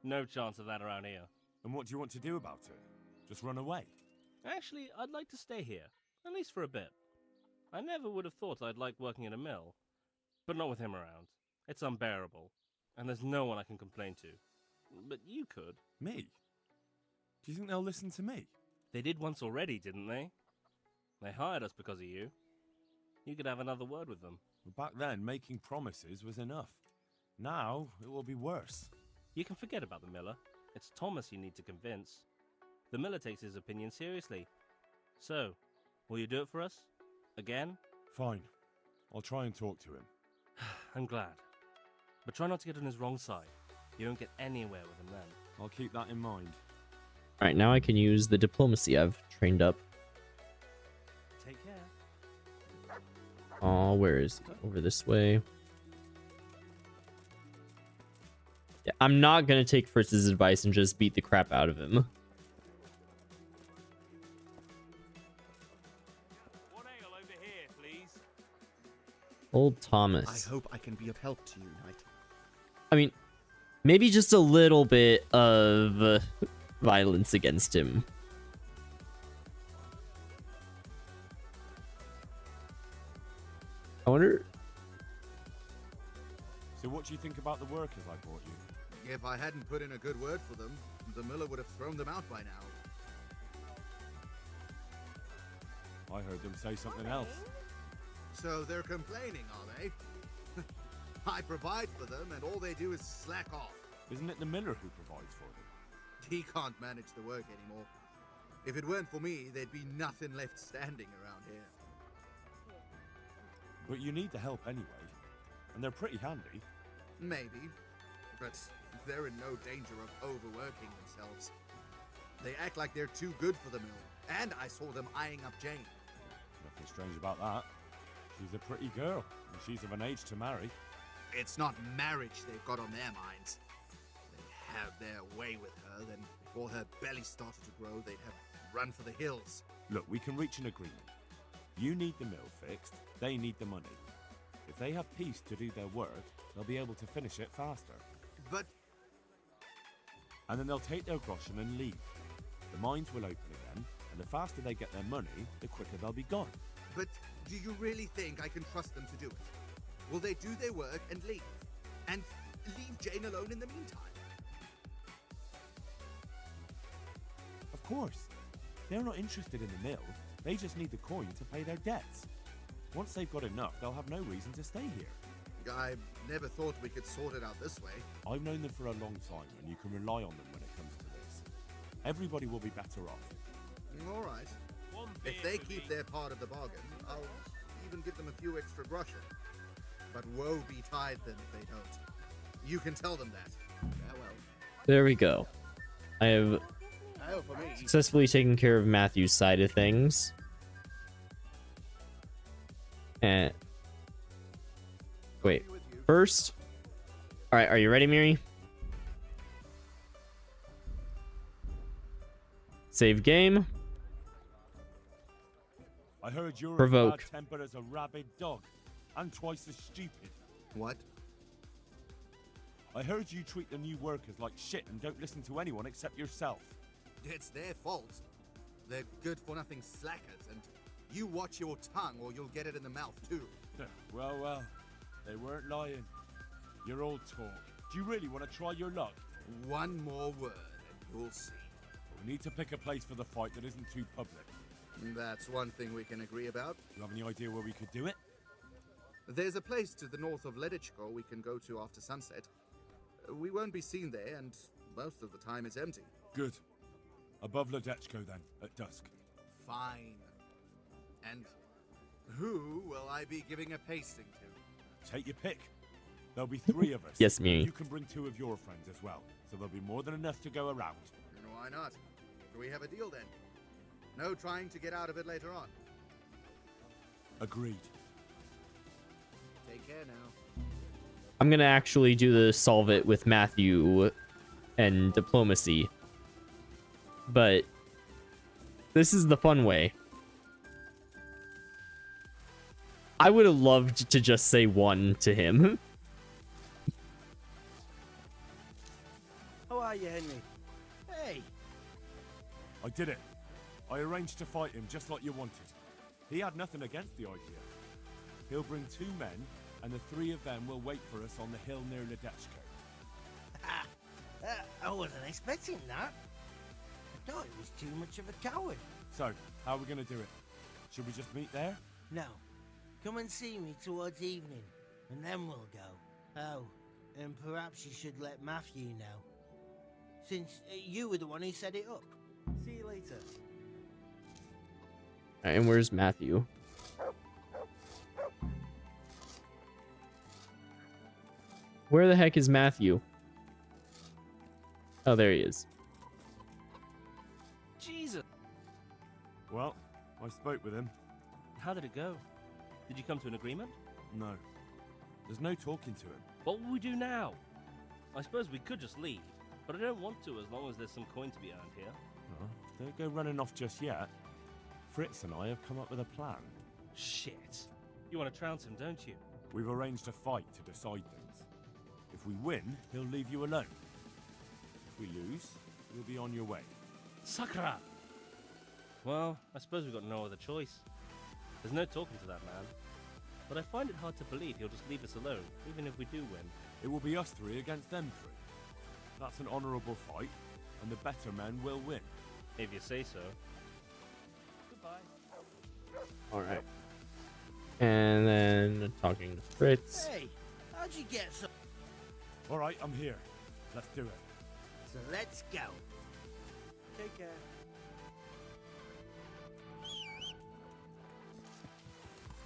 No chance of that around here. And what do you want to do about it? Just run away? Actually, I'd like to stay here, at least for a bit. I never would have thought I'd like working in a mill, but not with him around. It's unbearable, and there's no one I can complain to. But you could. Me? Do you think they'll listen to me? They did once already, didn't they? They hired us because of you. You could have another word with them. Back then, making promises was enough. Now, it will be worse. You can forget about the miller. It's Thomas you need to convince. The miller takes his opinion seriously. So, will you do it for us? Again? Fine. I'll try and talk to him. I'm glad. But try not to get on his wrong side. You won't get anywhere with him then. I'll keep that in mind. Alright, now I can use the diplomacy I've trained up. Take care. Oh, where is he? Over this way. Yeah, I'm not gonna take Fritz's advice and just beat the crap out of him. One ale over here, please. Old Thomas. I hope I can be of help to you, Knight. I mean, maybe just a little bit of violence against him. I wonder... So what do you think about the workers I brought you? If I hadn't put in a good word for them, the miller would have thrown them out by now. I heard them say something else. So they're complaining, are they? I provide for them, and all they do is slack off. Isn't it the miller who provides for them? He can't manage the work anymore. If it weren't for me, there'd be nothing left standing around here. But you need the help anyway. And they're pretty handy. Maybe, but they're in no danger of overworking themselves. They act like they're too good for the mill, and I saw them eyeing up Jane. Nothing strange about that. She's a pretty girl, and she's of an age to marry. It's not marriage they've got on their minds. have their way with her, then before her belly started to grow, they'd have run for the hills. Look, we can reach an agreement. You need the mill fixed, they need the money. If they have peace to do their work, they'll be able to finish it faster. But And then they'll take their groschen and leave. The mines will open again, and the faster they get their money, the quicker they'll be gone. But do you really think I can trust them to do it? Will they do their work and leave? And leave Jane alone in the meantime? Of course. They're not interested in the mill. They just need the coin to pay their debts. Once they've got enough, they'll have no reason to stay here. I never thought we could sort it out this way. I've known them for a long time, and you can rely on them when it comes to this. Everybody will be better off. All right. If they keep their part of the bargain, I'll even give them a few extra groschen. But woe betide them if they don't. You can tell them that. Farewell. There we go. I have Oh, for me. successfully taken care of Matthew's side of things. And wait, first, all right, are you ready, Miri? Save game. I heard you're Provoke. as bad-tempered as a rabid dog, and twice as stupid. What? I heard you treat the new workers like shit and don't listen to anyone except yourself. It's their fault. They're good-for-nothing slackers, and you watch your tongue or you'll get it in the mouth, too. Well, they weren't lying. You're all talk. Do you really want to try your luck? One more word, and you'll see. We need to pick a place for the fight that isn't too public. That's one thing we can agree about. You have any idea where we could do it? There's a place to the north of Ledichko we can go to after sunset. We won't be seen there, and most of the time it's empty. Good. Above Ledechko, then, at dusk. Fine. And who will I be giving a pasting to? Take your pick. There'll be 3 of us. Yes, Miri. You can bring 2 of your friends as well, so there'll be more than enough to go around. Why not? Do we have a deal then? No trying to get out of it later on. Agreed. Take care now. I'm gonna actually do the solve it with Matthew and diplomacy, but this is the fun way. I would have loved to just say 1 to him. How are you, Henry? Hey, I did it. I arranged to fight him just like you wanted. He had nothing against the idea. He'll bring 2 men, and the 3 of them will wait for us on the hill near Ledechko. I wasn't expecting that. I thought he was too much of a coward. So, how are we going to do it? Should we just meet there? No, come and see me towards evening, and then we'll go. Oh, and perhaps you should let Matthew know, since you were the one who set it up. See you later. And where's Matthew? Where the heck is Matthew? Oh, there he is. Jesus! Well, I spoke with him. How did it go? Did you come to an agreement? No. There's no talking to him. What will we do now? I suppose we could just leave, but I don't want to as long as there's some coin to be earned here. Don't go running off just yet. Fritz and I have come up with a plan. Shit. You want to trounce him, don't you? We've arranged a fight to decide things. If we win, he'll leave you alone. If we lose, you'll be on your way. Sakura! Well, I suppose we've got no other choice. There's no talking to that man. But I find it hard to believe he'll just leave us alone, even if we do win. It will be us 3 against them 3. That's an honourable fight, and the better men will win. If you say so. Goodbye. All right. And then talking to Fritz. Hey, how'd you get so... All right, I'm here. Let's do it. So let's go. Take care.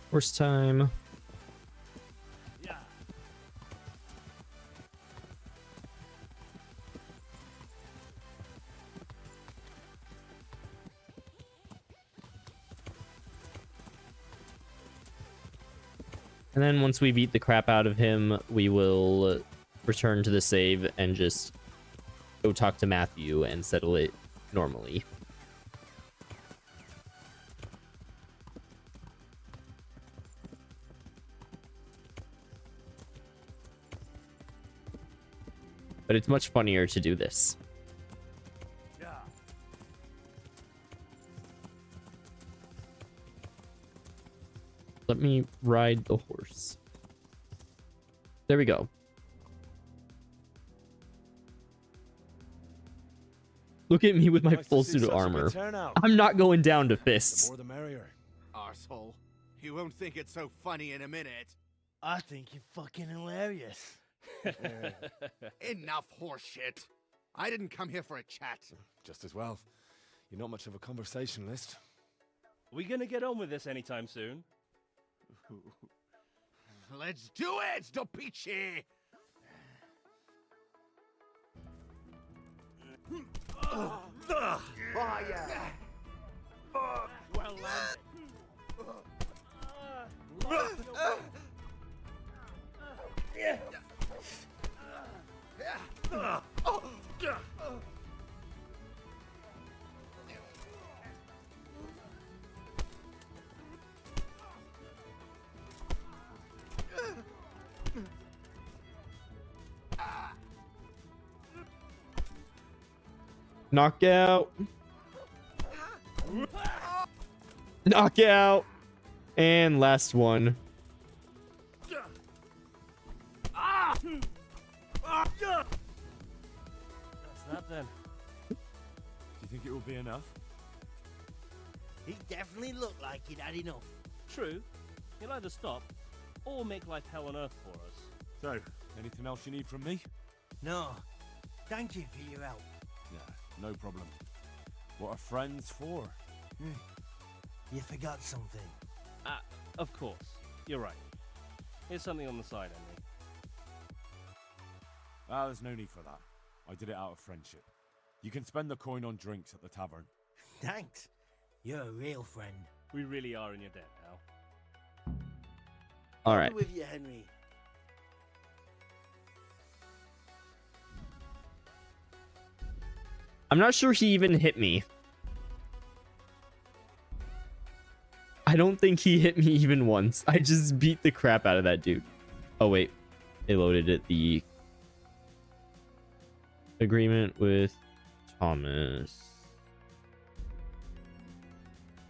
First time. Yeah. And then once we beat the crap out of him, we will return to the save and just go talk to Matthew and settle it normally. But it's much funnier to do this. Let me ride the horse. There we go. Look at me with my full suit of armor. I'm not going down to fists. The more the merrier. Arsehole. You won't think it's so funny in a minute. I think you're fucking hilarious. Enough horseshit. I didn't come here for a chat. Just as well. You're not much of a conversationalist. Are we gonna get on with this anytime soon? Let's do it, Dopici! Well landed. Knockout. Knockout. And last one. That's that then. Do you think it will be enough? He definitely looked like he'd had enough. True. He'll either stop or make life hell on earth for us. So, anything else you need from me? No. Thank you for your help. Yeah, no problem. What are friends for? You forgot something. Of course. You're right. Here's something on the side, Henry. Ah, there's no need for that. I did it out of friendship. You can spend the coin on drinks at the tavern. Thanks. You're a real friend. We really are in your debt now. All right. I'll be with you, Henry. I'm not sure he even hit me. I don't think he hit me even once. I just beat the crap out of that dude. Oh, wait. They loaded it. The agreement with Thomas.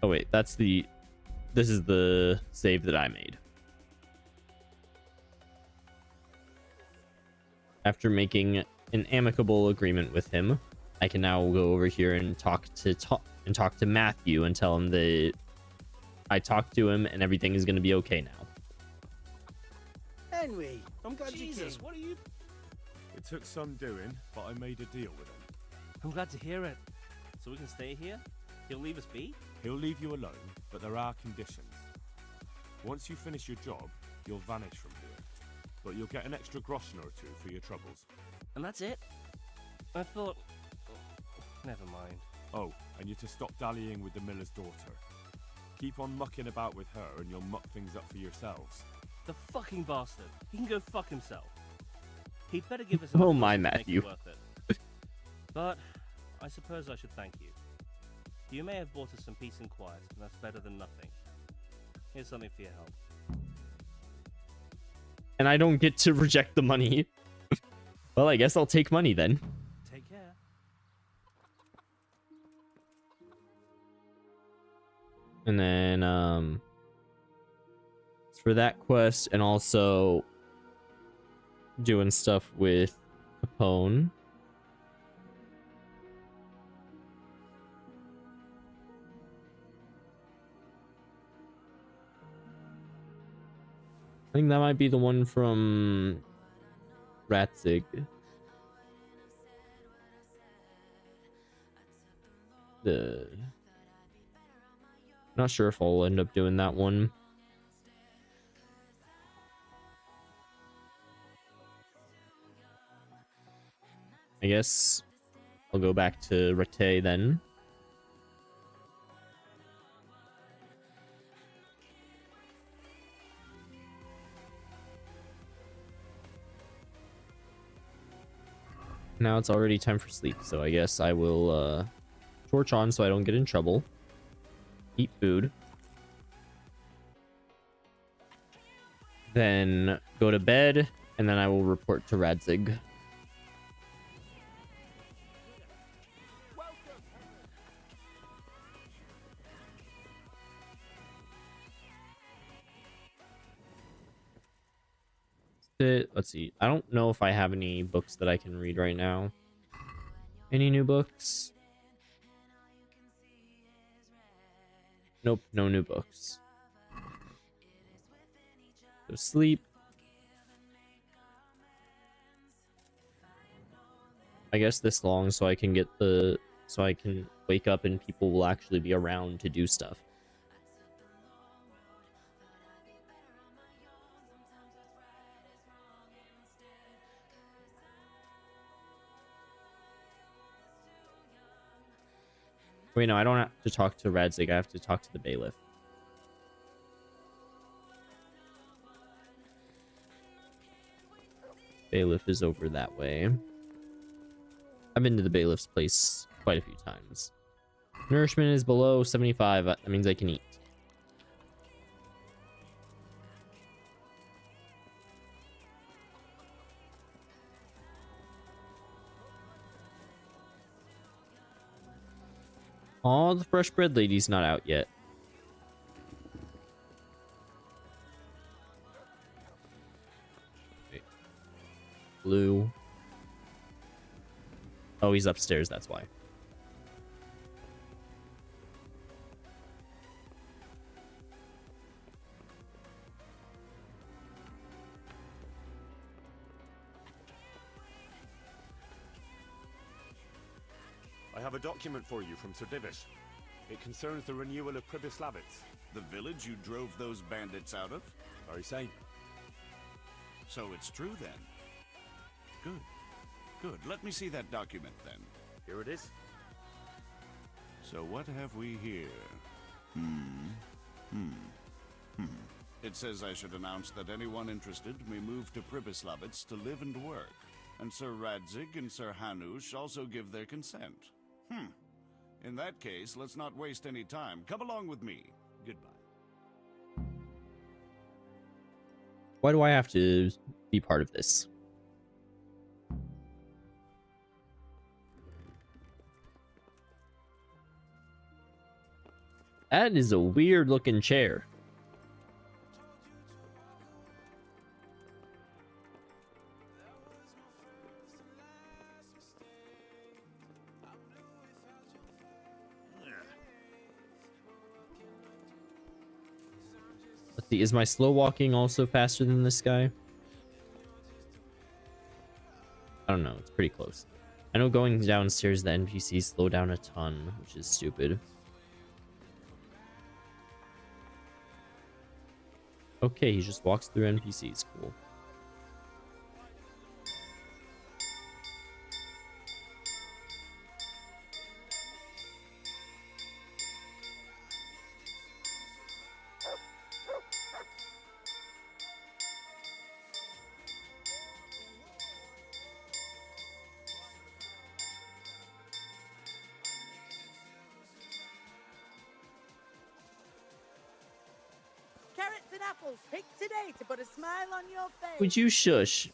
Oh, wait. That's the... This is the save that I made. After making an amicable agreement with him, I can now go over here and talk to Matthew and tell him that I talked to him and everything is going to be okay now. Henry, I'm glad Jesus, you came. what are you... It took some doing, but I made a deal with him. I'm glad to hear it. So we can stay here? He'll leave us be? He'll leave you alone, but there are conditions. Once you finish your job, you'll vanish from here. But you'll get an extra groschen or two for your troubles. And that's it? I thought... Never mind. Oh, and you're to stop dallying with the miller's daughter. Keep on mucking about with her and you'll muck things up for yourselves. The fucking bastard. He can go fuck himself. He'd better give us Oh my, to make it Matthew. worth it. But I suppose I should thank you. You may have brought us some peace and quiet, and that's better than nothing. Here's something for your help. And I don't get to reject the money. Well, I guess I'll take money then. Take care. And then, for that quest, and also doing stuff with Capone. I think that might be the one from Ratzig. Not sure if I'll end up doing that one. I guess I'll go back to Rattay then. Now it's already time for sleep, so I guess I will torch on so I don't get in trouble. Eat food. Then go to bed, and then I will report to Radzig. Let's see. I don't know if I have any books that I can read right now. Any new books? Nope, no new books. Go sleep. I guess this long so I can get so I can wake up and people will actually be around to do stuff. Wait, no, I don't have to talk to Radzig. I have to talk to the bailiff. Bailiff is over that way. I've been to the bailiff's place quite a few times. Nourishment is below 75. That means I can eat. Oh, the fresh bread lady's not out yet. Wait. Blue. Oh, he's upstairs, that's why. I have a document for you from Sir Divish. It concerns the renewal of Pribyslavitz. The village you drove those bandits out of? Very same. So it's true then. Good. Good. Let me see that document then. Here it is. So what have we here? It says I should announce that anyone interested may move to Pribyslavitz to live and work. And Sir Radzig and Sir Hanush also give their consent. In that case, let's not waste any time. Come along with me. Goodbye. Why do I have to be part of this? That is a weird looking chair. Let's see, is my slow walking also faster than this guy? I don't know, it's pretty close. I know going downstairs the NPCs slow down a ton, which is stupid. Okay, he just walks through NPCs. Cool. Carrots and apples picked today to put a smile on your face. Would you shush?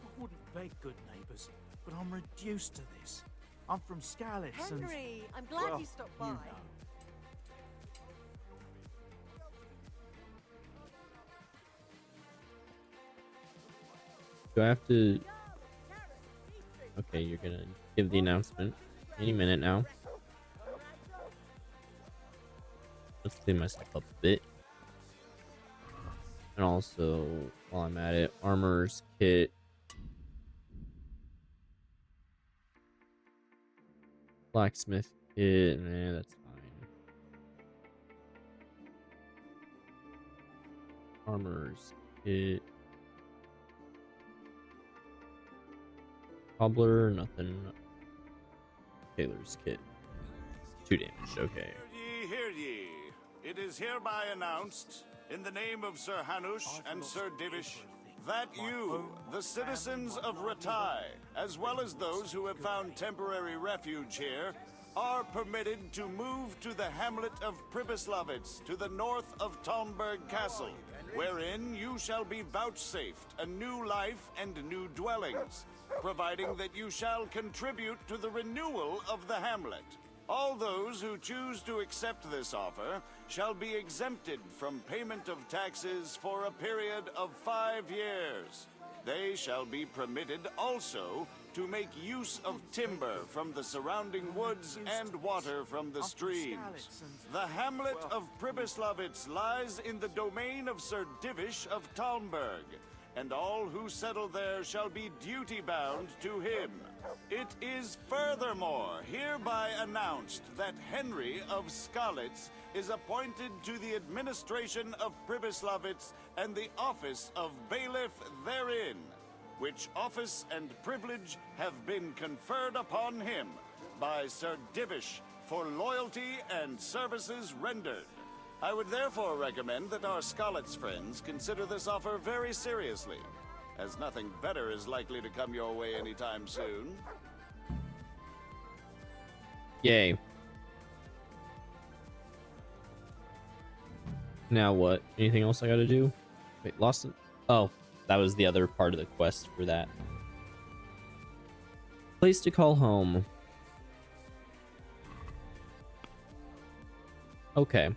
I wouldn't beg good neighbours, but I'm reduced to this. I'm from Skalitz and... Henry, I'm glad well, you stopped by. You know. Do I have to... Okay, you're gonna give the announcement any minute now. Let's clean myself up a bit. And also, while I'm at it, armor's kit. Blacksmith kit, nah, that's fine. Armor's kit. Cobbler, nothing. Tailor's kit. 2 damage, okay. Hear ye. It is hereby announced, in the name of Sir Hanush and Sir Divish, That you, the citizens of Ratai, as well as those who have found temporary refuge here, are permitted to move to the hamlet of Pribyslavitz to the north of Talmberg Castle, wherein you shall be vouchsafed a new life and new dwellings, providing that you shall contribute to the renewal of the hamlet. All those who choose to accept this offer shall be exempted from payment of taxes for a period of 5 years. They shall be permitted also to make use of timber from the surrounding woods and water from the streams. The hamlet of Pribyslavitz lies in the domain of Sir Divish of Talmberg, and all who settle there shall be duty-bound to him. It is furthermore hereby announced that Henry of Skalitz is appointed to the administration of Pribyslavitz and the office of bailiff therein, which office and privilege have been conferred upon him by Sir Divish for loyalty and services rendered. I would therefore recommend that our Skalitz friends consider this offer very seriously, as nothing better is likely to come your way anytime soon. Yay. Now what? Anything else I gotta do? Wait, lost it? Oh, that was the other part of the quest for that. Place to call home. Okay.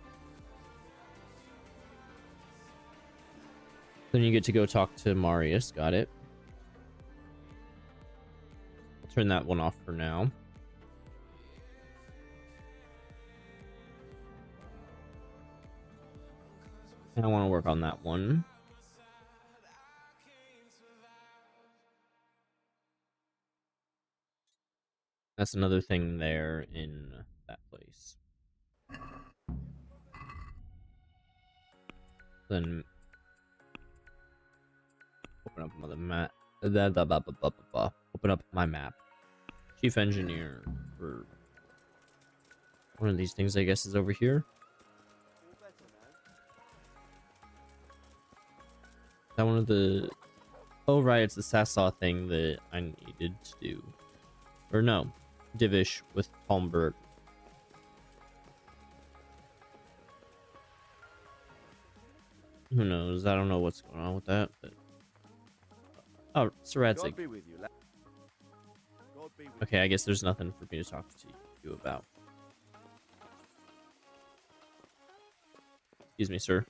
Then you get to go talk to Marius. Got it. I'll turn that one off for now. I want to work on that one. That's another thing there in that place. Then open up another map. Open up my map. Chief engineer for one of these things, I guess, is over here. Is that one of the... Oh, right, it's the Sassaw thing that I needed to do. Or no, Divish with Talmberg. Who knows? I don't know what's going on with that, but... Oh, Sir Radzig. Okay, I guess there's nothing for me to talk to you about. Excuse me, sir.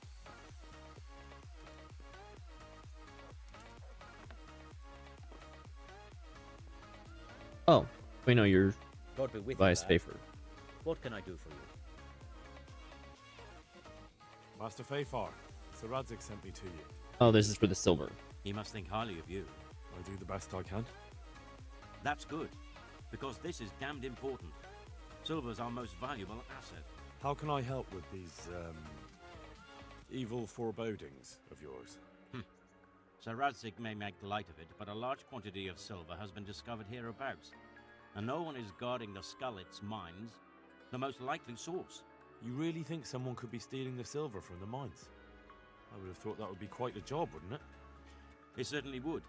Oh, wait, no, you're God be with Vice you, Fafer. What can I do for you? Master Fafar, Sir Radzig sent me to you. Oh, this is for the silver. He must think highly of you. I do the best I can. That's good, because this is damned important. Silver's our most valuable asset. How can I help with these, evil forebodings of yours? Sir Radzig may make light of it, but a large quantity of silver has been discovered hereabouts, and no one is guarding the Skalitz mines, the most likely source. You really think someone could be stealing the silver from the mines? I would have thought that would be quite a job, wouldn't it? It certainly would.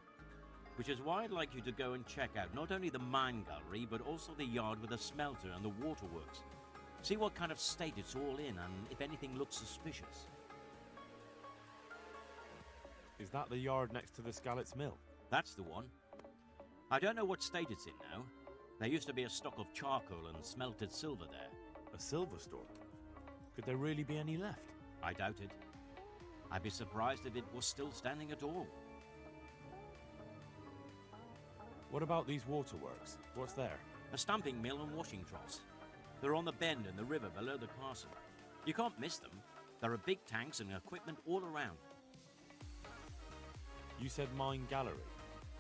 Which is why I'd like you to go and check out not only the mine gallery, but also the yard with the smelter and the waterworks. See what kind of state it's all in, and if anything looks suspicious. Is that the yard next to the Skalitz mill? That's the one. I don't know what state it's in now. There used to be a stock of charcoal and smelted silver there. A silver store? Could there really be any left? I doubt it. I'd be surprised if it was still standing at all. What about these waterworks? What's there? A stamping mill and washing troughs. They're on the bend in the river below the castle. You can't miss them. There are big tanks and equipment all around. You said mine gallery.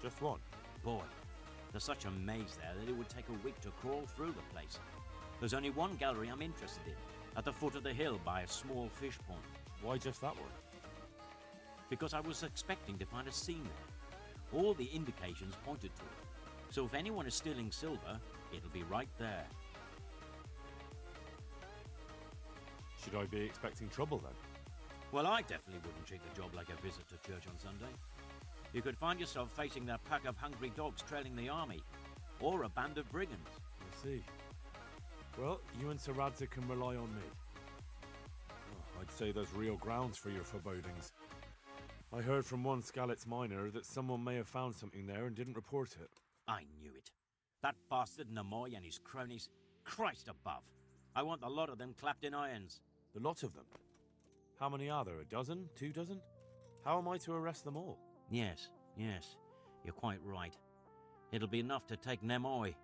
Just one? Boy, there's such a maze there that it would take a week to crawl through the place. There's only one gallery I'm interested in, at the foot of the hill by a small fish pond. Why just that one? Because I was expecting to find a scene there. All the indications pointed to it. So if anyone is stealing silver, it'll be right there. Should I be expecting trouble then? Well, I definitely wouldn't treat the job like a visit to church on Sunday. You could find yourself facing a pack of hungry dogs trailing the army, or a band of brigands. I see. Well, you and Sir Radzig can rely on me. Oh, I'd say there's real grounds for your forebodings. I heard from one Skalitz miner that someone may have found something there and didn't report it. I knew it. That bastard Namoy and his cronies. Christ above. I want the lot of them clapped in irons. The lot of them? How many are there? A dozen? 2 dozen? How am I to arrest them all? Yes. You're quite right. It'll be enough to take Nemoy.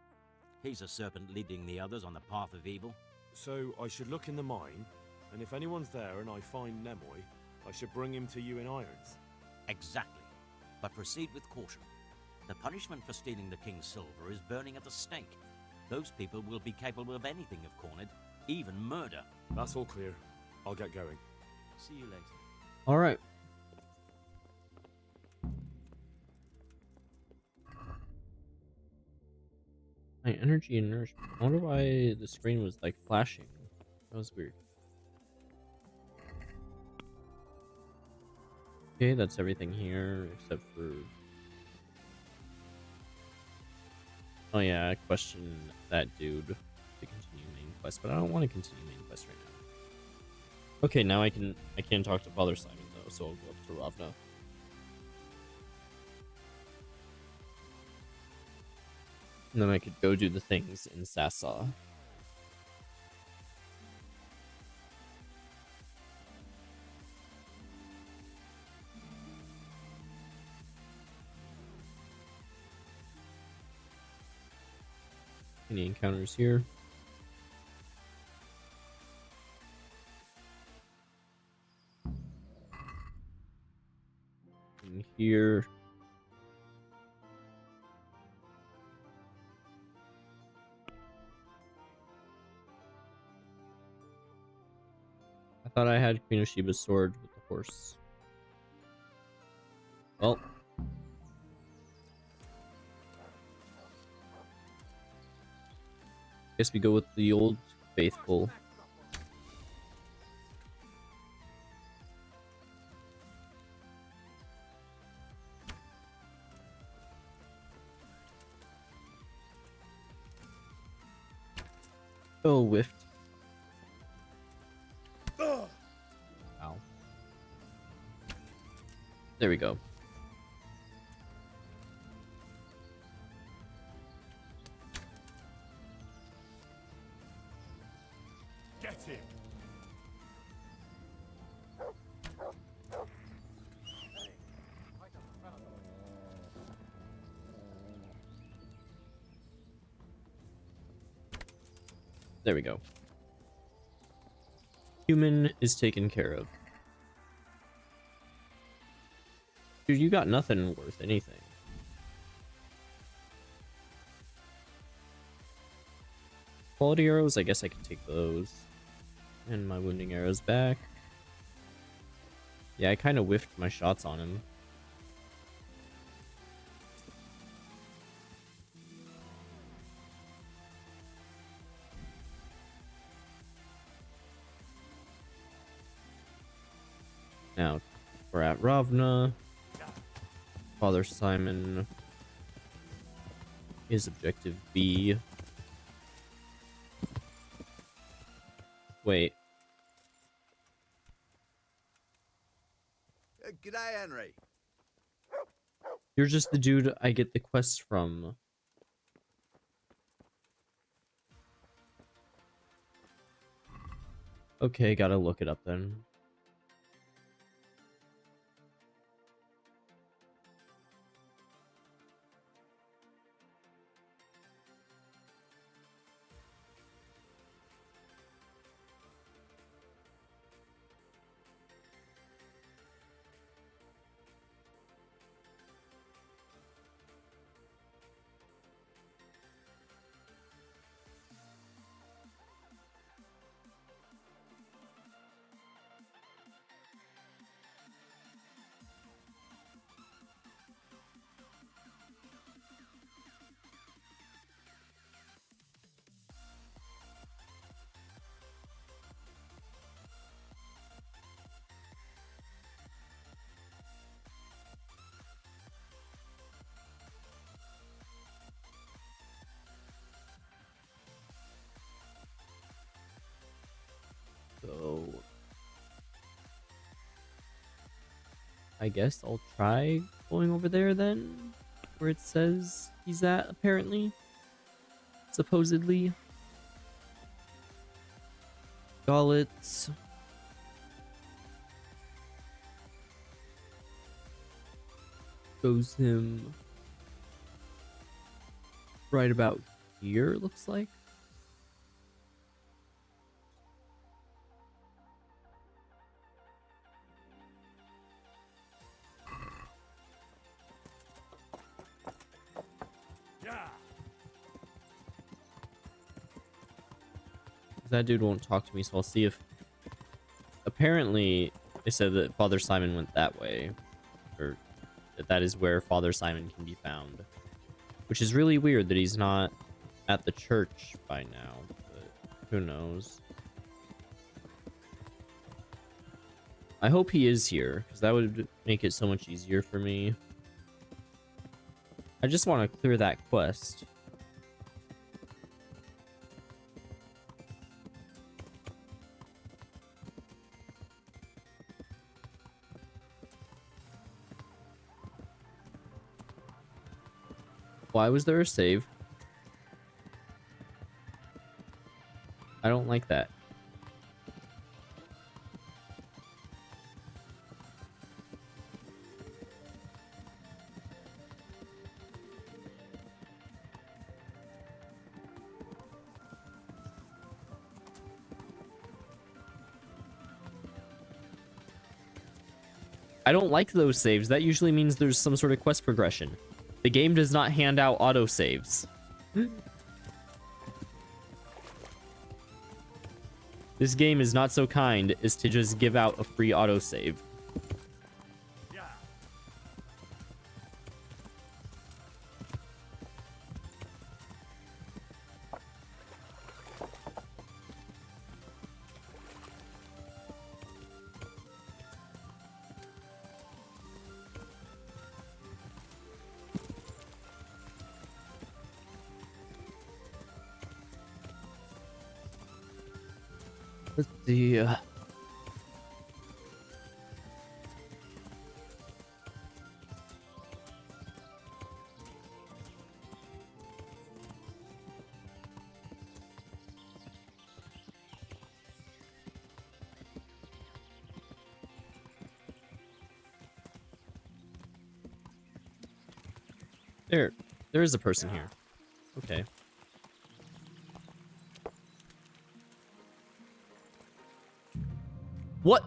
He's a serpent leading the others on the path of evil. So I should look in the mine, and if anyone's there and I find Nemoy, I should bring him to you in irons. Exactly. But proceed with caution. The punishment for stealing the king's silver is burning at the stake. Those people will be capable of anything if cornered, even murder. That's all clear. I'll get going. See you later. All right. My energy and nourishment. I wonder why the screen was like flashing. That was weird. Okay, that's everything here except for. Oh yeah, I questioned that dude to continue main quest, but I don't want to continue main quest right now. Okay, now I can talk to Father Simon though, so I'll go up to Ravna. And then I could go do the things in Sasa. Any encounters here? In here. I thought I had Queen of Sheba's sword with the horse. Well. Guess we go with the old faithful. Oh, whiffed. Ow. There we go. Get him! There we go. Human is taken care of. Dude, you got nothing worth anything. Quality arrows, I guess I can take those. And my wounding arrows back. Yeah, I kind of whiffed my shots on him. Now, we're at Ravna. Father Simon is objective B. Wait. G'day, Henry. You're just the dude I get the quests from. Okay, gotta look it up then. So I guess I'll try going over there then, where it says he's at, apparently. Supposedly. Gaulets. Shows him right about here, it looks like. That dude won't talk to me, so I'll see if... Apparently, they said that Father Simon went that way. Or that is where Father Simon can be found. Which is really weird that he's not at the church by now. But who knows? I hope he is here, because that would make it so much easier for me. I just want to clear that quest. Why was there a save? I don't like that. I don't like those saves. That usually means there's some sort of quest progression. The game does not hand out autosaves. This game is not so kind as to just give out a free autosave. Let's see. There is a person here. Okay. What?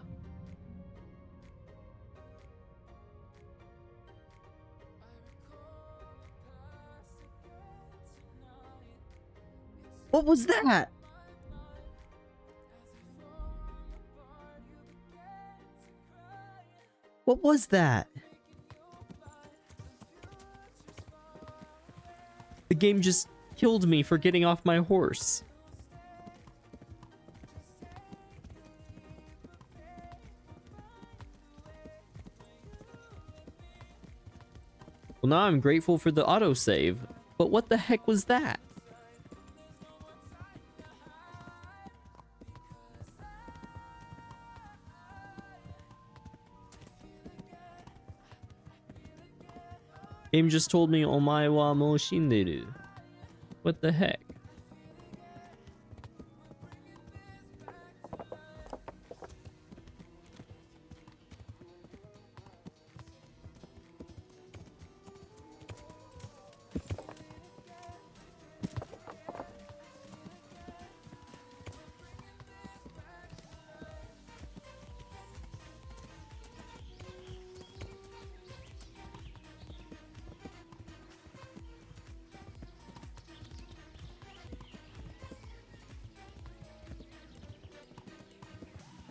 What was that? What was that? The game just killed me for getting off my horse. Well, now I'm grateful for the autosave, but what the heck was that? Game just told me omae wa mou shinderu. What the heck?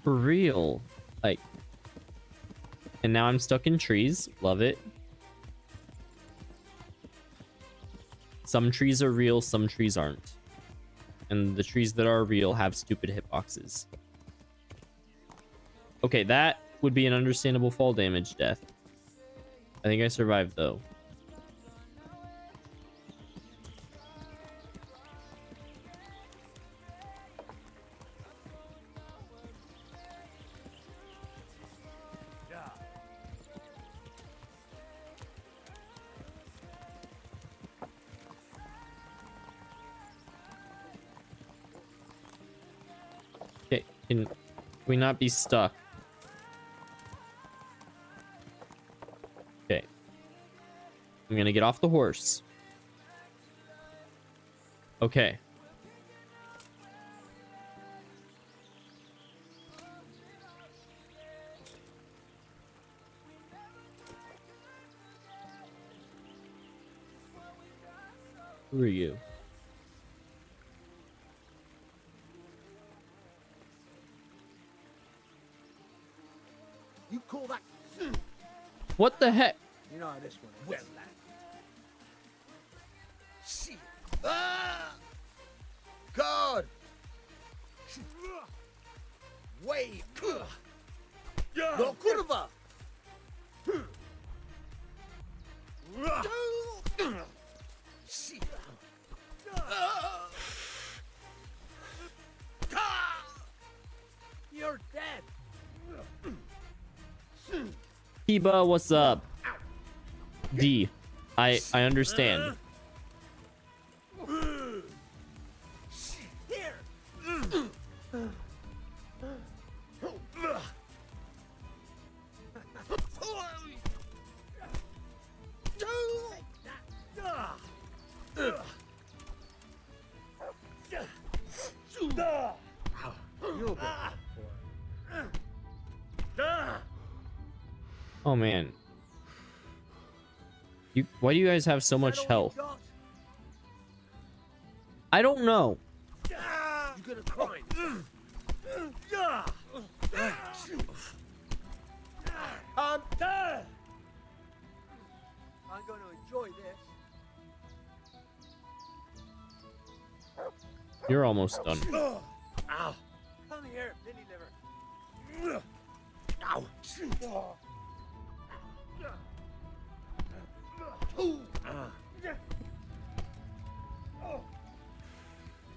For real. Like, and now I'm stuck in trees. Love it. Some trees are real, some trees aren't. And the trees that are real have stupid hitboxes. Okay, that would be an understandable fall damage death. I think I survived though. Can we not be stuck? Okay. I'm gonna get off the horse. Okay. Who are you? You call that? What the heck? You know how this one is. Well, lad. Shit. Ah! God! Way! No curva! Shit. You're dead! Kiba, what's up? D. I understand. Here. Oh man. Why do you guys have so much health? I don't know. You gonna cry? I'm dead. I'm gonna enjoy this. You're almost done. Ow! Come here, Penny liver. Ow!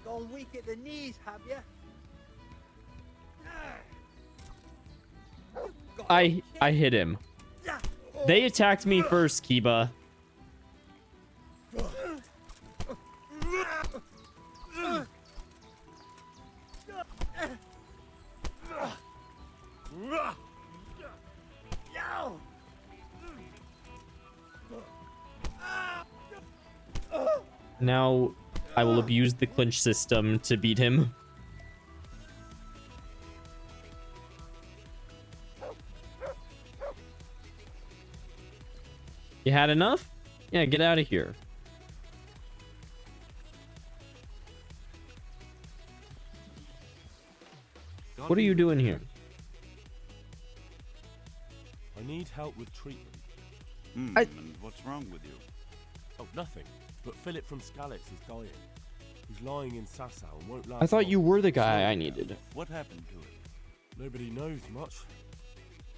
Gone weak at the knees, have you? I hit him. They attacked me first, Kiba. Now I will abuse the clinch system to beat him. You had enough? Yeah, get out of here. What are you doing here? I need help with treatment. And what's wrong with you? Oh, nothing. But Philip from Skalitz is dying. He's lying in Sasau and won't last I thought long. you were the guy I needed. What happened to him? Nobody knows much.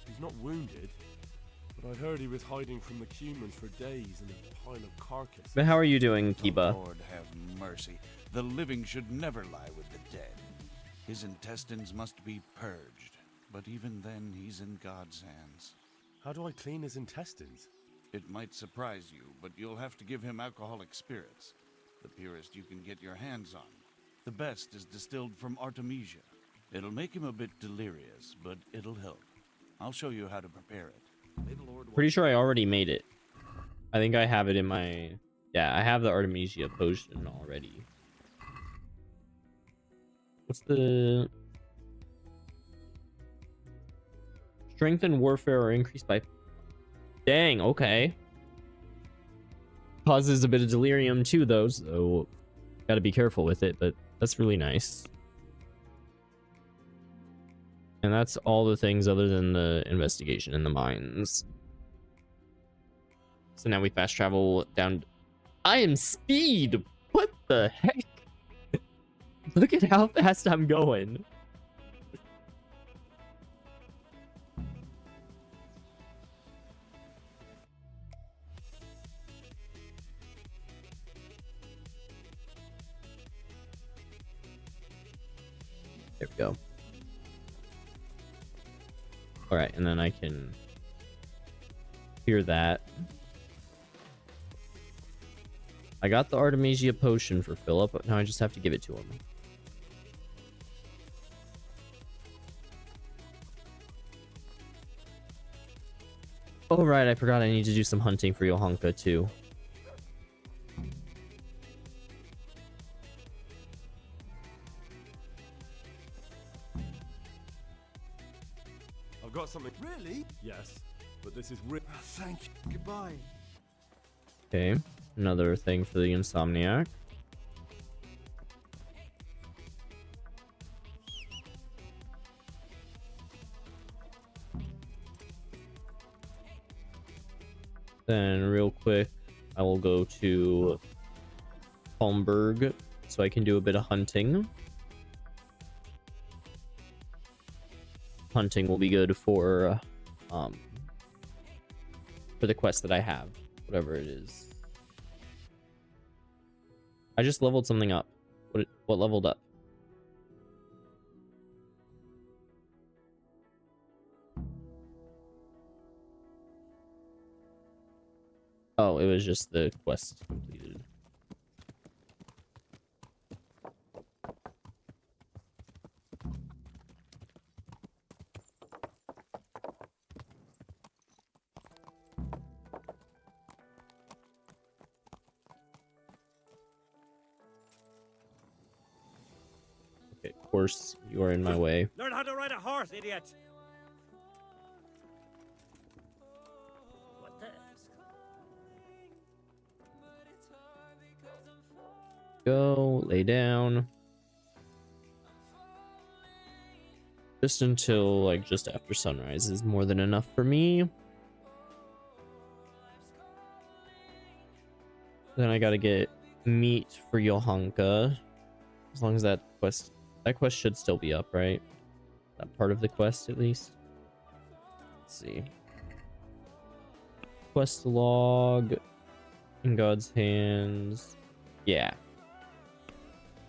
He's not wounded, but I heard he was hiding from the humans for days in a pile of carcasses. But how are you doing, The Kiba? Lord have mercy. The living should never lie with the dead. His intestines must be purged, but even then he's in God's hands. How do I clean his intestines? It might surprise you, but you'll have to give him alcoholic spirits. The purest you can get your hands on. The best is distilled from Artemisia. It'll make him a bit delirious, but it'll help. I'll show you how to prepare it. Pretty sure I already made it. I think I have it in my... Yeah, I have the Artemisia potion already. What's the... Strength and warfare are increased by... Dang, okay. Causes a bit of delirium too, though, so... Gotta be careful with it, but that's really nice. And that's all the things other than the investigation in the mines. So now we fast travel down... I am speed! What the heck? Look at how fast I'm going. There we go. Alright, and then I can hear that. I got the Artemisia potion for Philip, but now I just have to give it to him. Oh right, I forgot I need to do some hunting for Yohanka too. I've got something. Really? Yes, but this is real. Thank you. Goodbye. Okay, another thing for the Insomniac. Then real quick, I will go to Holmberg so I can do a bit of hunting. Hunting will be good for the quest that I have, whatever it is. I just leveled something up. What leveled up? Oh, it was just the quest completed. Okay, of course, you are in my way. Learn how to ride a horse, idiot! What the? Go, lay down. Just until, like, just after sunrise is more than enough for me. Then I gotta get meat for Yohanka. As long as that quest should still be up, right? That part of the quest, at least. Let's see. Quest log. In God's hands. Yeah.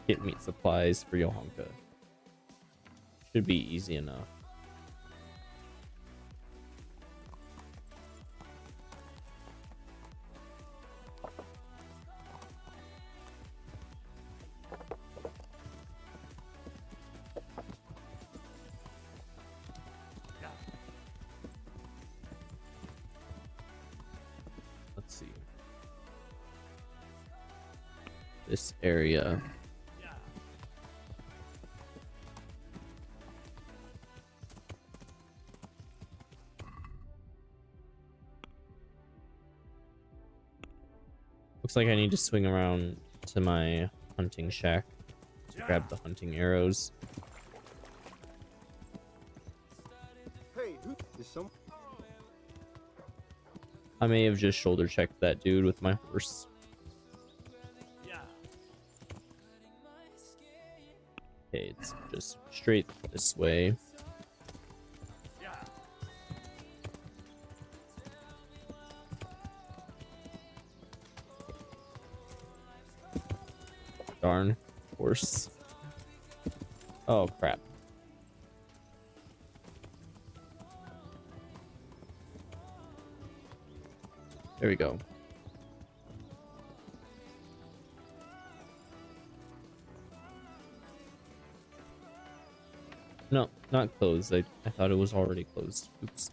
Get meat supplies for Yohanka. Should be easy enough. Let's see. This area. Looks like I need to swing around to my hunting shack to grab the hunting arrows. Hey, who is some? I may have just shoulder checked that dude with my horse. Okay, it's just straight this way. Darn horse. Oh crap. There we go. No, not closed. I thought it was already closed. Oops.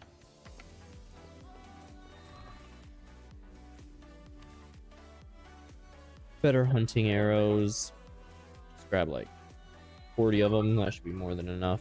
Better hunting arrows. Just grab like 40 of them. That should be more than enough.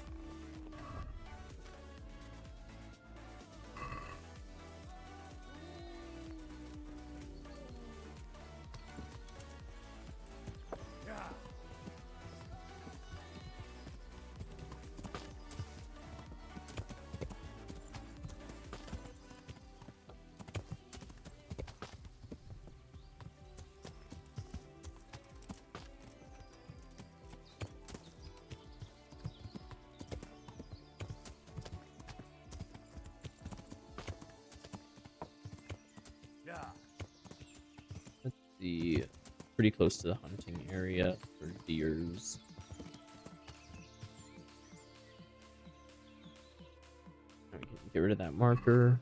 Let's see. Pretty close to the hunting area for deers. We can get rid of that marker.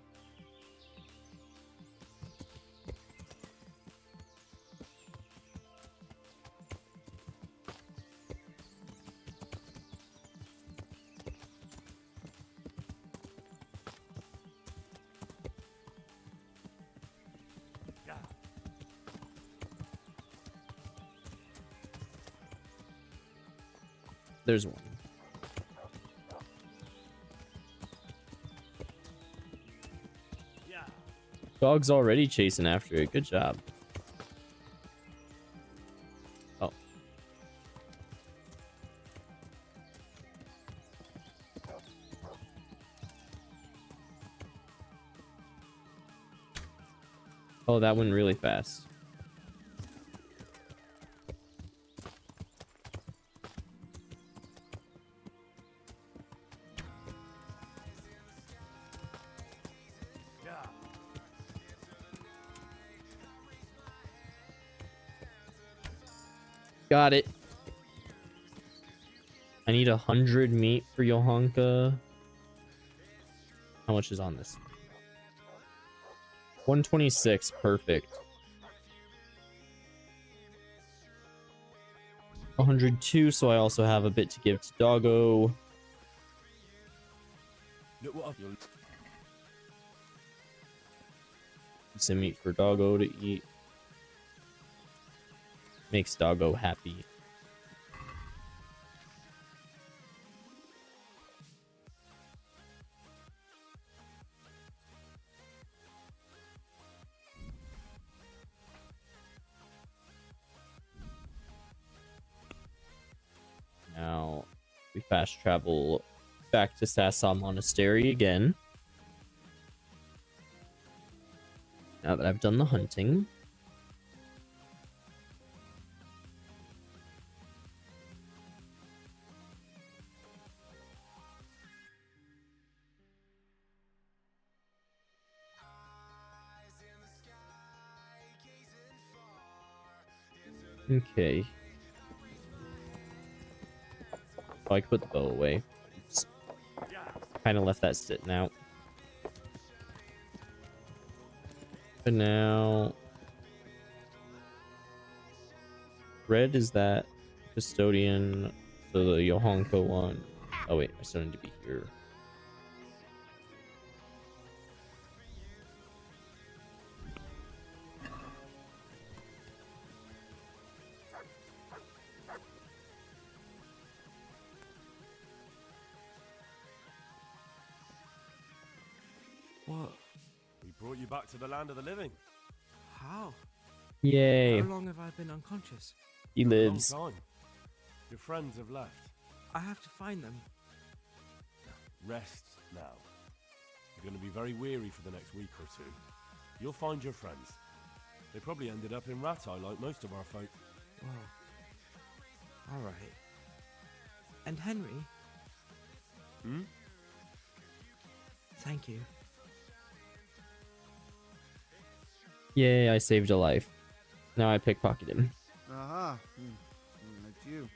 there's one. Dog's already chasing after it. Good job. Oh. Oh, that went really fast. Got it. I need 100 meat for Yohanka. How much is on this? 126. Perfect. 102, so I also have a bit to give to Doggo. Some meat for Doggo to eat. Makes Doggo happy. Now we fast travel back to Sassa Monastery again. Now that I've done the hunting. Okay. Oh, I could put the bow away. Kind of left that sitting out. But now... Red is that custodian, so the Yohanka one. Oh wait, I still need to be here. What? We brought you back to the land of the living. How? Yay. How long have I been unconscious? He lives. A long time. Your friends have left. I have to find them. Rest now. You're going to be very weary for the next week or two. You'll find your friends. They probably ended up in Rattay like most of our folk. Whoa. Alright. And Henry? Hmm? Thank you. Yay, I saved a life. Now I pickpocket him. Aha. It's you.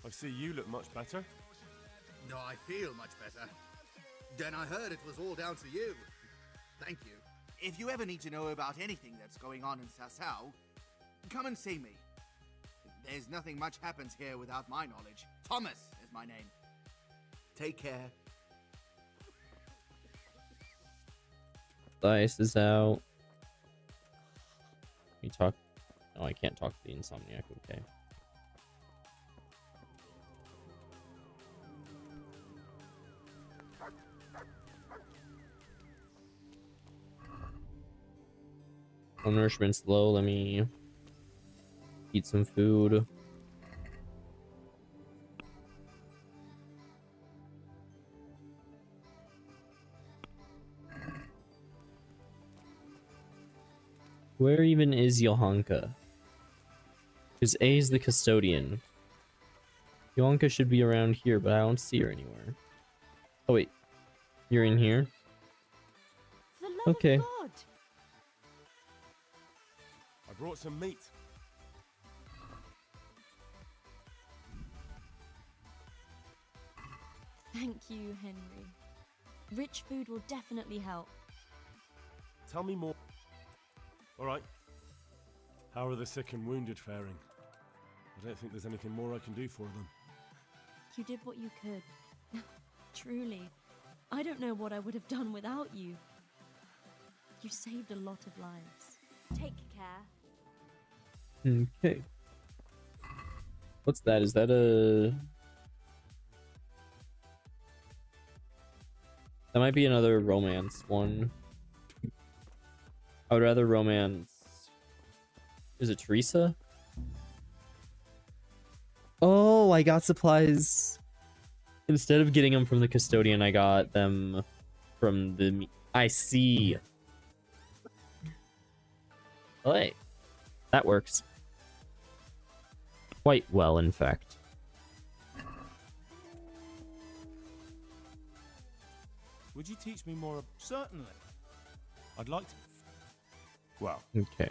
I see you look much better. No, I feel much better. Then I heard it was all down to you. Thank you. If you ever need to know about anything that's going on in Sasau, come and see me. There's nothing much happens here without my knowledge. Thomas is my name. Take care. Dice is out. Can you talk? No, I can't talk to the Insomniac. Okay. My nourishment's low. Let me eat some food. Where even is Yohanka? Because A is the custodian. Yohanka should be around here, but I don't see her anywhere. Oh wait, you're in here? For the love Okay. of God. I brought some meat. Thank you, Henry. Rich food will definitely help. Tell me more. All right. How are the sick and wounded faring? I don't think there's anything more I can do for them. You did what you could. Truly. I don't know what I would have done without you. You saved a lot of lives. Take care. Okay. What's that? Is that a... That might be another romance one. I would rather romance... Is it Teresa? Oh, I got supplies. Instead of getting them from the custodian, I got them from the... I see. Oh, hey. That works. Quite well, in fact. Would you teach me more? Certainly. I'd like to. Well. Okay.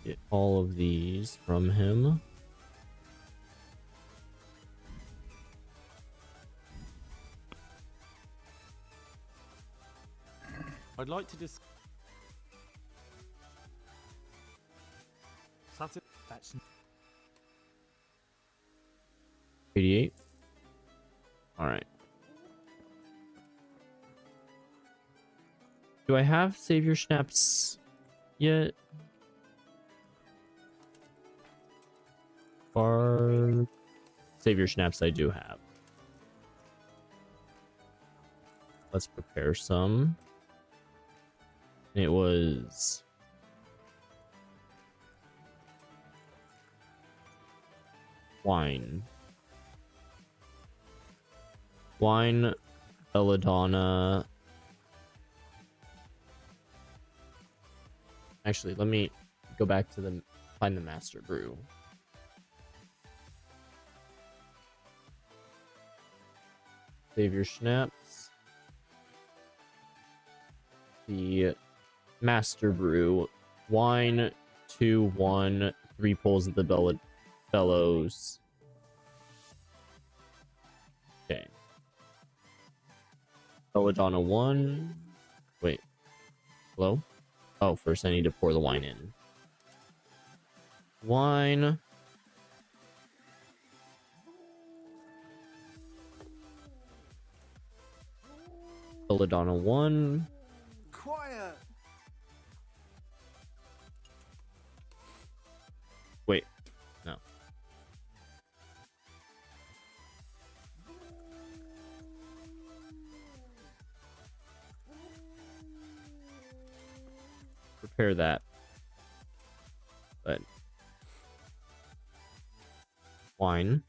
Get all of these from him. I'd like to just. That's 88. Alright. Do I have Savior Schnapps yet? Or Savior Schnapps I do have. Let's prepare some. It was wine. Wine, belladonna. Actually, let me go back to the find the master brew. Savior Schnapps. The master brew. Wine, 2, 1, 3 pulls of the bellows. Okay. Belladonna 1. Wait. Hello? Oh, first I need to pour the wine in. Wine. Belladonna 1. Quiet. Wait. No. Prepare that. But wine.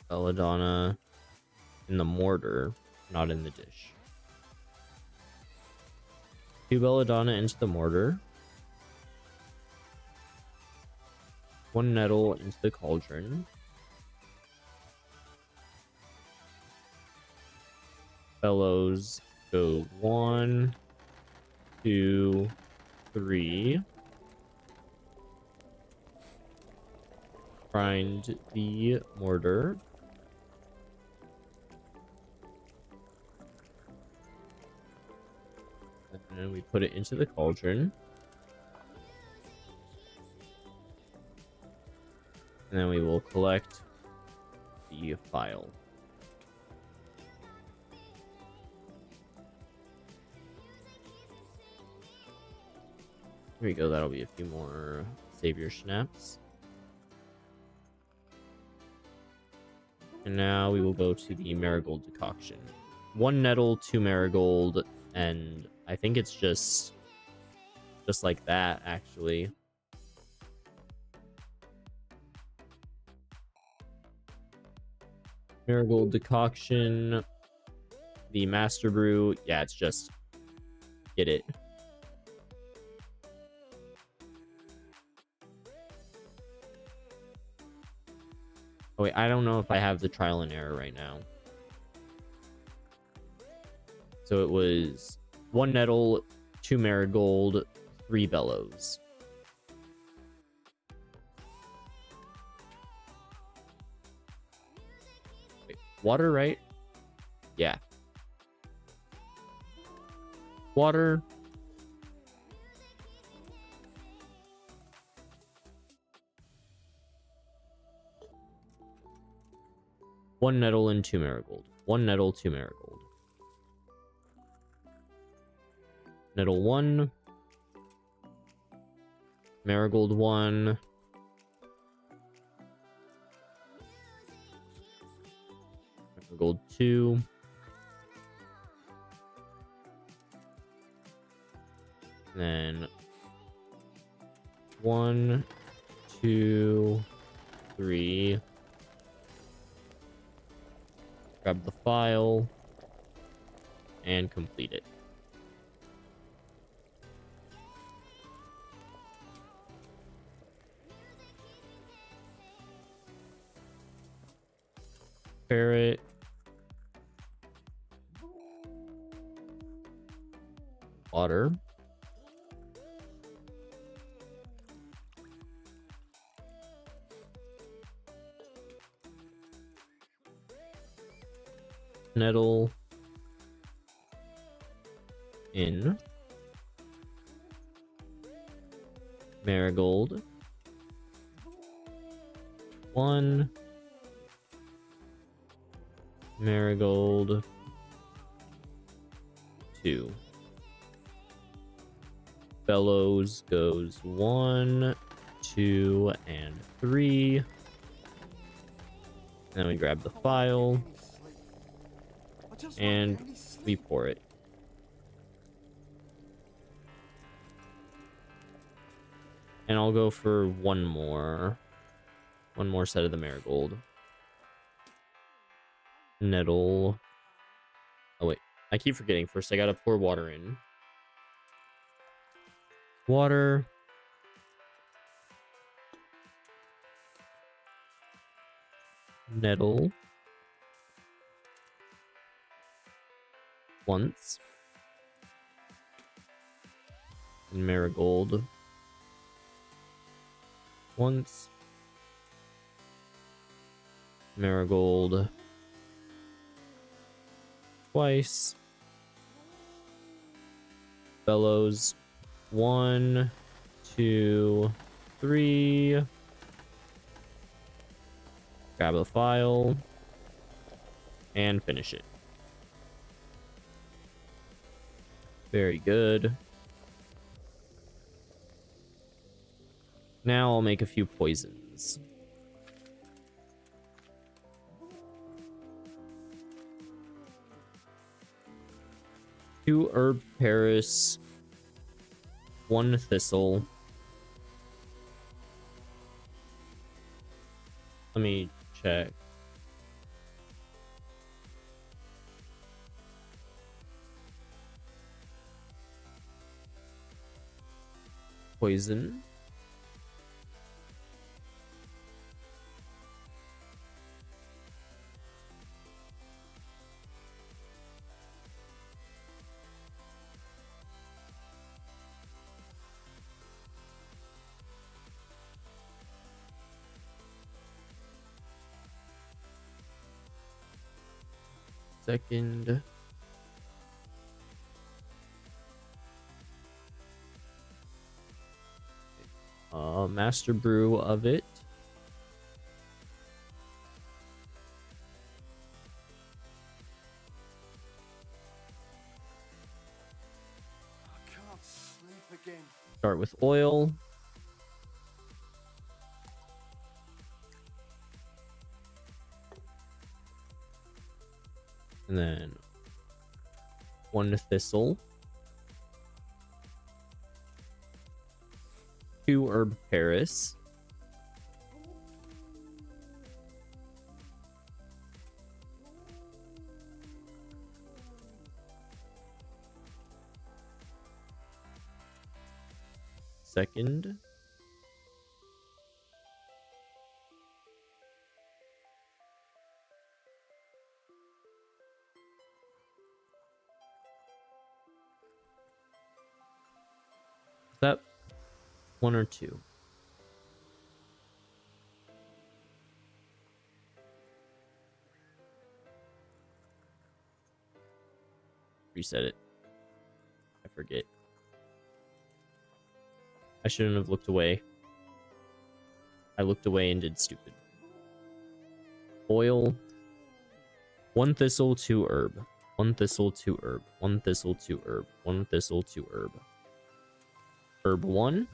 Belladonna in the mortar, not in the dish. 2 belladonna into the mortar. 1 nettle into the cauldron. Bellows go 1, 2, 3. Grind the mortar. And then we put it into the cauldron. And then we will collect the file. Here we go, that'll be a few more Savior Schnapps. And now we will go to the marigold decoction. 1 nettle, 2 marigold, and I think it's just like that, actually. Marigold decoction, the master brew. Yeah, it's just get it. Oh wait, I don't know if I have the trial and error right now. So it was 1 nettle, 2 marigold, 3 bellows. Wait, water, right? Yeah. Water. One nettle and 2 marigold. 1 nettle, 2 marigold. Nettle 1. Marigold 1. Marigold 2. Then 1, 2, 3. Grab the file and complete it. Parrot. Water. Nettle. In. Marigold. 1. Marigold. 2. Bellows goes 1, 2, and 3. Then we grab the file and we pour it. And I'll go for one more set of the marigold. Nettle. Oh wait, I keep forgetting. First I gotta pour water in. Water. Nettle. Once. And marigold. Once. Marigold. Twice. Bellows. 1, 2, 3. Grab the file and finish it. Very good. Now I'll make a few poisons. Two herb Paris, 1 thistle. Let me check. Poison. Second. Master brew of it. I can't sleep again. Start with oil. And then 1 thistle. 2 herb Paris. Second. 1 or 2? Reset it. I forget. I shouldn't have looked away. I looked away and did stupid. Oil. 1 thistle, 2 herb. 1 thistle, 2 herb. 1 thistle, 2 herb. 1 thistle, 2 herb. Herb 1.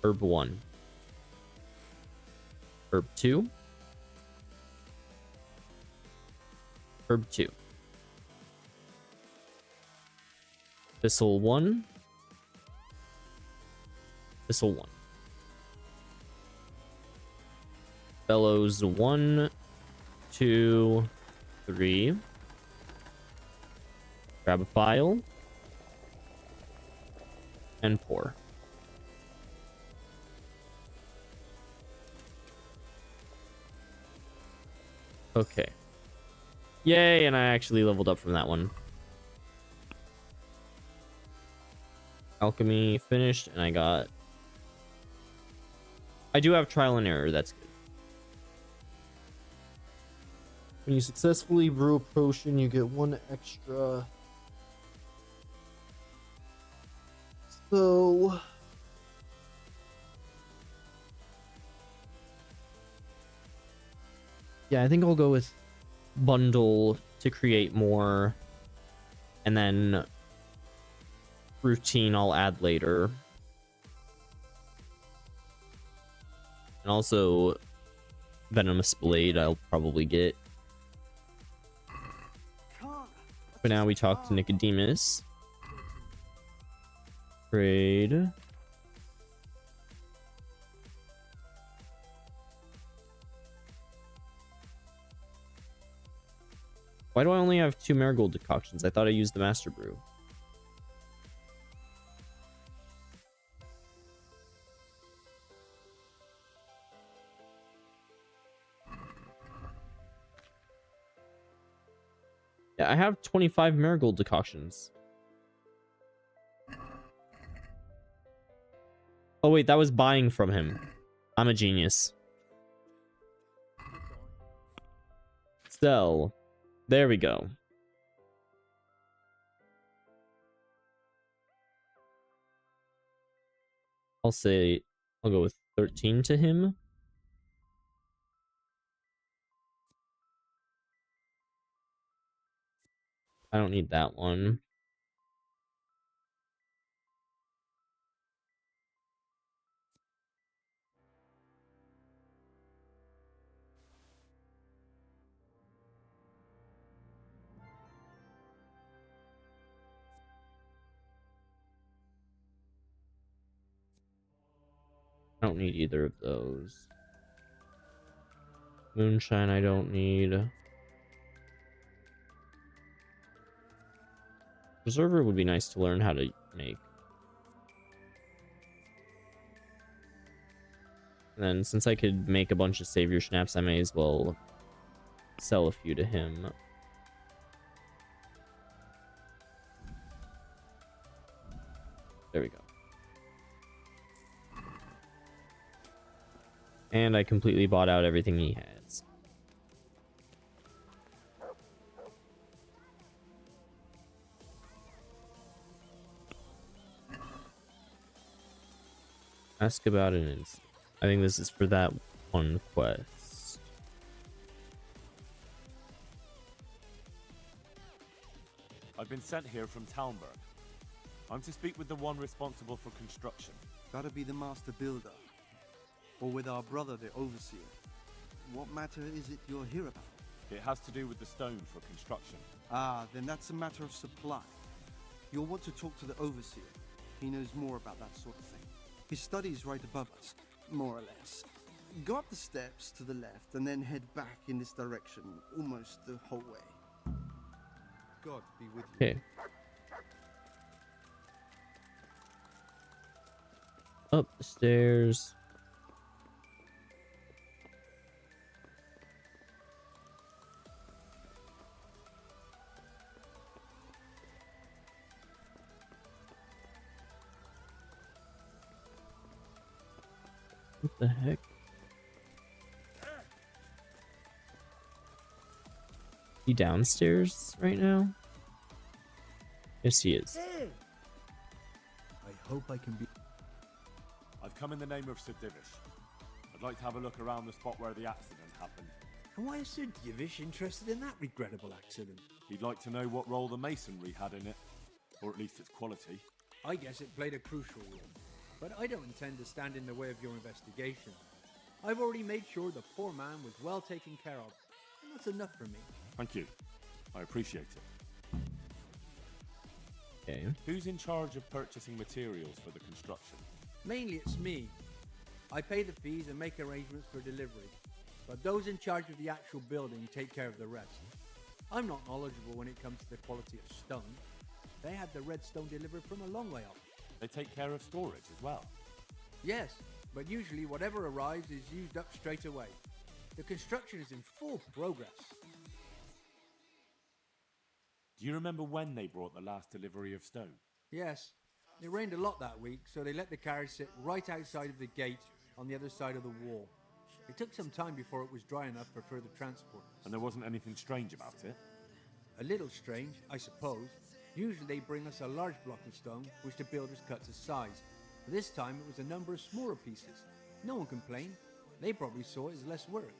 Herb 1. Herb 2. Herb 2. Thistle 1. Thistle 1. Bellows 1, 2, 3. Grab a file. And pour. Okay. Yay, and I actually leveled up from that one. Alchemy finished, and I do have trial and error, that's good. When you successfully brew a potion, you get 1 extra. So... yeah, I think I'll go with bundle to create more, and then routine I'll add later. And also venomous blade I'll probably get. But now we talk to Nicodemus. Trade. Why do I only have 2 marigold decoctions? I thought I used the master brew. Yeah, I have 25 marigold decoctions. Oh wait, that was buying from him. I'm a genius. Sell. There we go. I'll go with 13 to him. I don't need that one. I don't need either of those. Moonshine I don't need. Preserver would be nice to learn how to make. And then since I could make a bunch of savior schnapps, I may as well sell a few to him. There we go. And I completely bought out everything he has. Ask about an incident. I think this is for that one quest. I've been sent here from Talmberg. I'm to speak with the one responsible for construction. Gotta be the master builder. Or with our brother, the overseer. What matter is it you're here about? It has to do with the stone for construction. Ah, then that's a matter of supply. You'll want to talk to the overseer. He knows more about that sort of thing. His study is right above us, more or less. Go up the steps to the left and then head back in this direction, almost the whole way. God be with you. Okay. Up the stairs. What the heck? He downstairs right now? Yes, he is. I hope I can be. I've come in the name of Sir Divish. I'd like to have a look around the spot where the accident happened. And why is Sir Divish interested in that regrettable accident? He'd like to know what role the masonry had in it, or at least its quality. I guess it played a crucial role, but I don't intend to stand in the way of your investigation. I've already made sure the poor man was well taken care of, and that's enough for me. Thank you. I appreciate it. Okay. Who's in charge of purchasing materials for the construction? Mainly it's me. I pay the fees and make arrangements for delivery, but those in charge of the actual building take care of the rest. I'm not knowledgeable when it comes to the quality of stone. They had the red stone delivered from a long way off. They take care of storage as well. Yes, but usually whatever arrives is used up straight away. The construction is in full progress. Do you remember when they brought the last delivery of stone? Yes, it rained a lot that week, so they let the carriage sit right outside of the gate on the other side of the wall. It took some time before it was dry enough for further transport. And there wasn't anything strange about it? A little strange, I suppose. Usually they bring us a large block of stone, which the builders cut to size. But this time it was a number of smaller pieces. No one complained. They probably saw it as less work.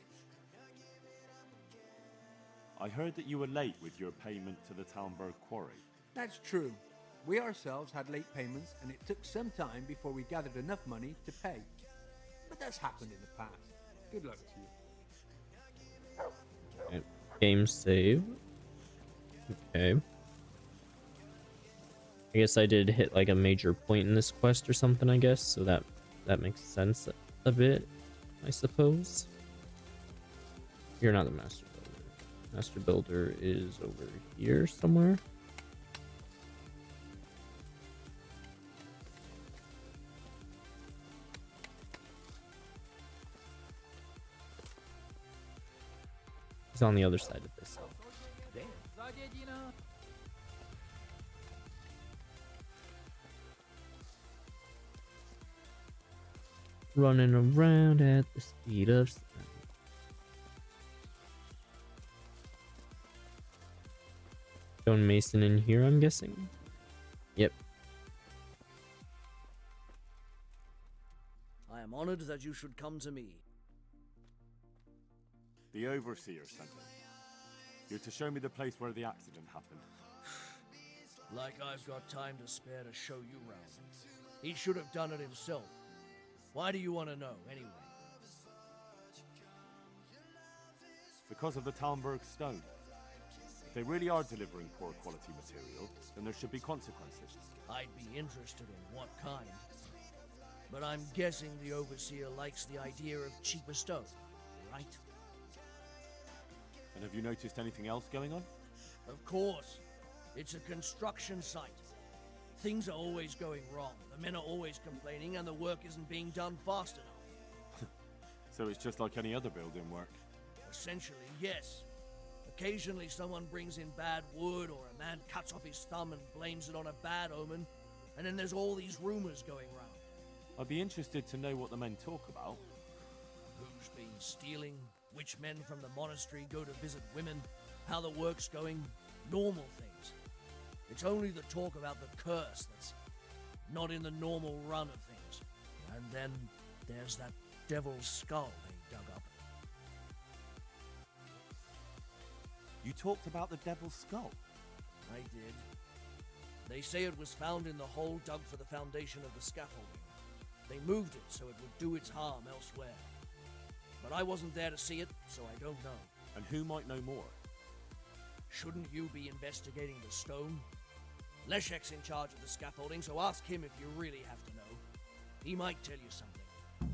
I heard that you were late with your payment to the Talmberg quarry. That's true. We ourselves had late payments, and it took some time before we gathered enough money to pay. But that's happened in the past. Good luck to you. Okay. Game save. Okay. I guess I did hit like a major point in this quest or something, I guess, so that makes sense a bit, I suppose. You're not the master builder. Master builder is over here somewhere. He's on the other side of this. Running around at the speed of sound. Stonemason in here, I'm guessing. Yep. I am honored that you should come to me. The Overseer sent me. You're to show me the place where the accident happened. Like I've got time to spare to show you round. He should have done it himself. Why do you want to know, anyway? Because of the Talmberg stone. If they really are delivering poor quality material, then there should be consequences. I'd be interested in what kind. But I'm guessing the Overseer likes the idea of cheaper stone, right? And have you noticed anything else going on? Of course. It's a construction site. Things are always going wrong. The men are always complaining and the work isn't being done fast enough. So it's just like any other building work? Essentially, yes. Occasionally someone brings in bad wood or a man cuts off his thumb and blames it on a bad omen. And then there's all these rumors going round. I'd be interested to know what the men talk about. Who's been stealing? Which men from the monastery go to visit women? How the work's going? Normal things. It's only the talk about the curse that's not in the normal run of things. And then there's that devil's skull they dug up. You talked about the devil's skull? I did. They say it was found in the hole dug for the foundation of the scaffolding. They moved it so it would do its harm elsewhere. But I wasn't there to see it, so I don't know. And who might know more? Shouldn't you be investigating the stone? Leszek's in charge of the scaffolding, so ask him if you really have to know. He might tell you something.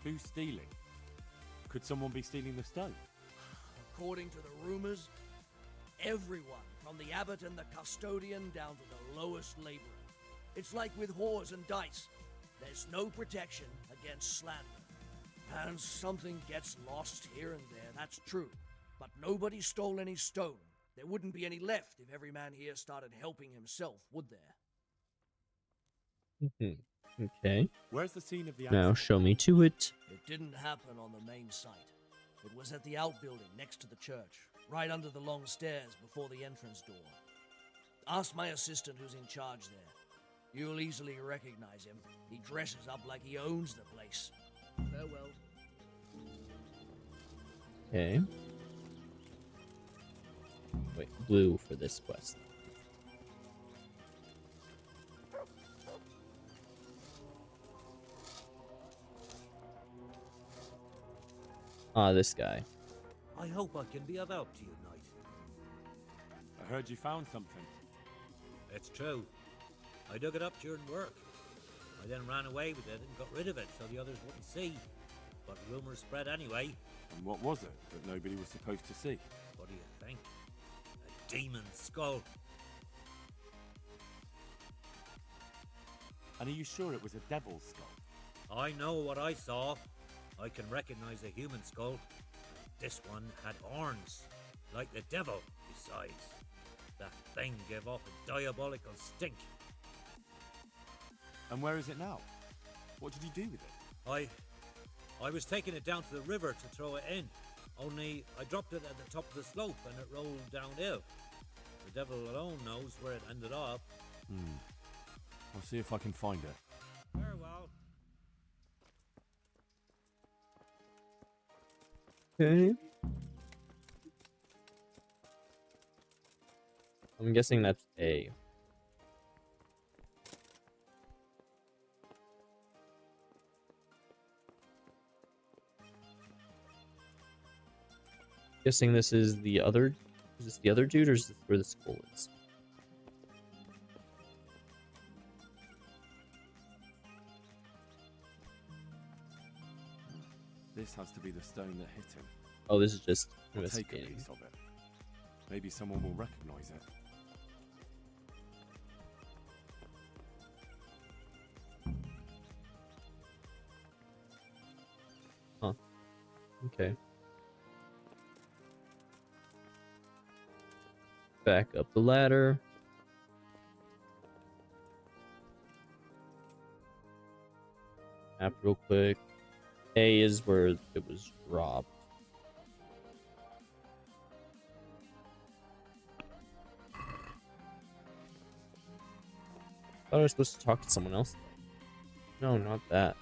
Who's stealing? Could someone be stealing the stone? According to the rumors, everyone, from the abbot and the custodian down to the lowest laborer. It's like with whores and dice. There's no protection against slander. And something gets lost here and there, that's true. But nobody stole any stone. There wouldn't be any left if every man here started helping himself, would there? Okay. Where's the scene of the Now show me to it. It didn't happen on the main site. It was at the outbuilding next to the church, right under the long stairs before the entrance door. Ask my assistant who's in charge there. You'll easily recognize him. He dresses up like he owns the place. Farewell. Okay. Wait, blue for this quest. Ah, this guy. I hope I can be of help to you, Knight. I heard you found something. It's true. I dug it up during work. I then ran away with it and got rid of it so the others wouldn't see. But rumors spread anyway. And what was it that nobody was supposed to see? What do you think? A demon skull. And are you sure it was a devil's skull? I know what I saw. I can recognize a human skull. This one had horns, like the devil, besides. That thing gave off a diabolical stink. And where is it now? What did you do with it? I was taking it down to the river to throw it in. Only I dropped it at the top of the slope and it rolled downhill. The devil alone knows where it ended up. I'll see if I can find it. Farewell. Okay. I'm guessing that's A. Guessing this is the other. Is this the other dude, or is this where the skull is? This has to be the stone that hit him. Oh, this is just I'll take a investigating. piece of it. Maybe someone will recognize it. Huh. Okay. Back up the ladder. Map real quick. A is where it was robbed. Thought I was supposed to talk to someone else. No, not that.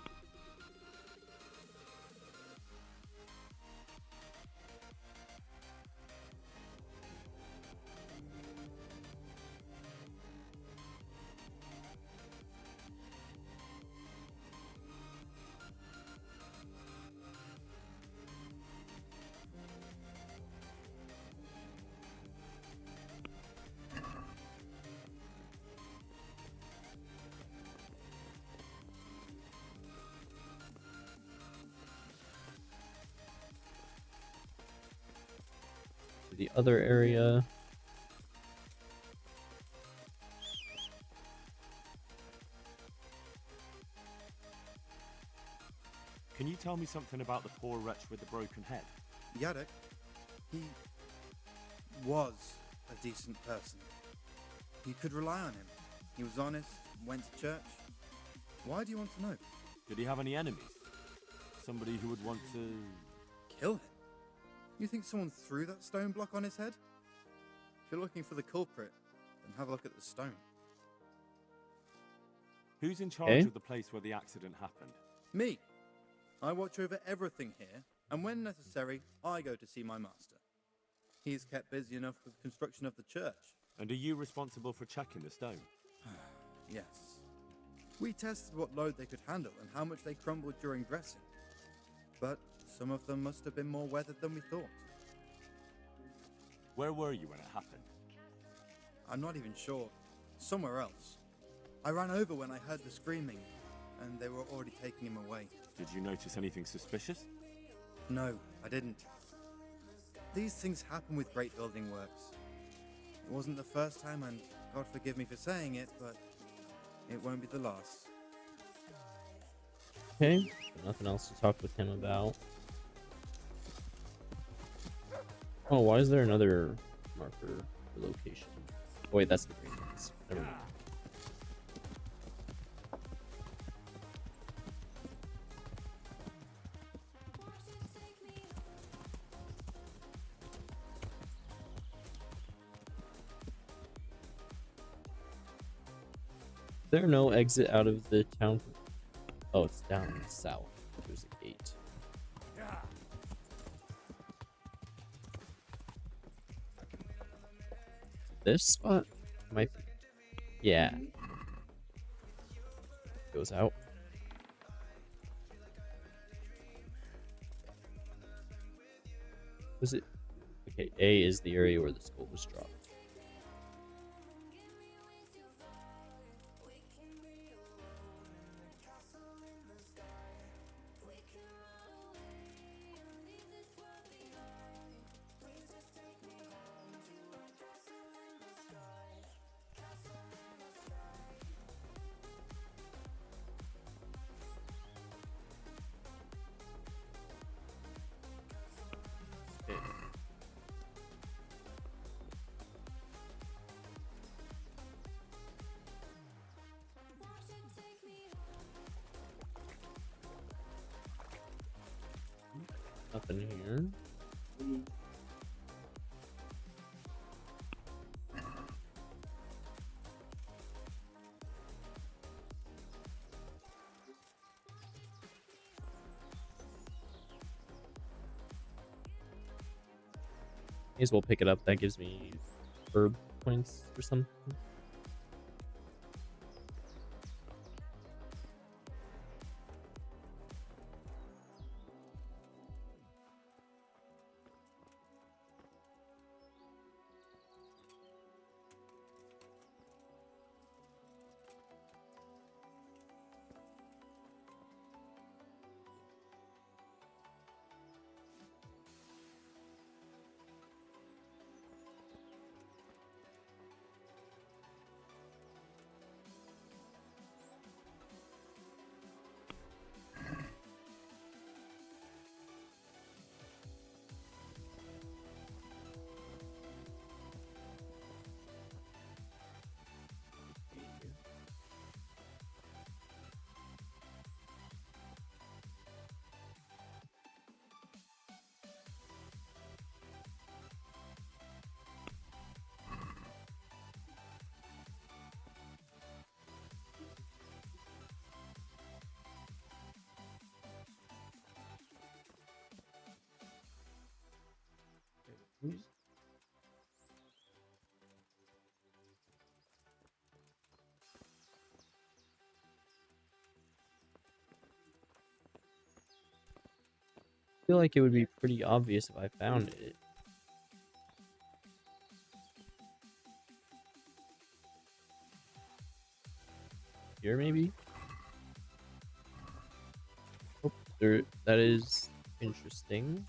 The other area. Can you tell me something about the poor wretch with the broken head? Yadok, he was a decent person. You could rely on him. He was honest, went to church. Why do you want to know? Did he have any enemies? Somebody who would want to... Kill him? You think someone threw that stone block on his head? If you're looking for the culprit, then have a look at the stone. Who's in charge of the place where the accident happened? Me. I watch over everything here, and when necessary, I go to see my master. He's kept busy enough with construction of the church. And are you responsible for checking the stone? Yes. We tested what load they could handle and how much they crumbled during dressing. But some of them must have been more weathered than we thought. Where were you when it happened? I'm not even sure. Somewhere else. I ran over when I heard the screaming, and they were already taking him away. Did you notice anything suspicious? No, I didn't. These things happen with great building works. It wasn't the first time, and God forgive me for saying it, but it won't be the last. Okay, nothing else to talk with him about. Oh, why is there another marker for location? Oh, wait, that's the green ones. Never mind. There are no exit out of the town. Oh, it's down south. There's a gate. This spot might be. Yeah. Goes out. Was it? Okay, A is the area where the skull was dropped. Nothing here. May as well pick it up. That gives me herb points or something. I feel like it would be pretty obvious if I found it. Here, maybe? Oh, there, that is interesting.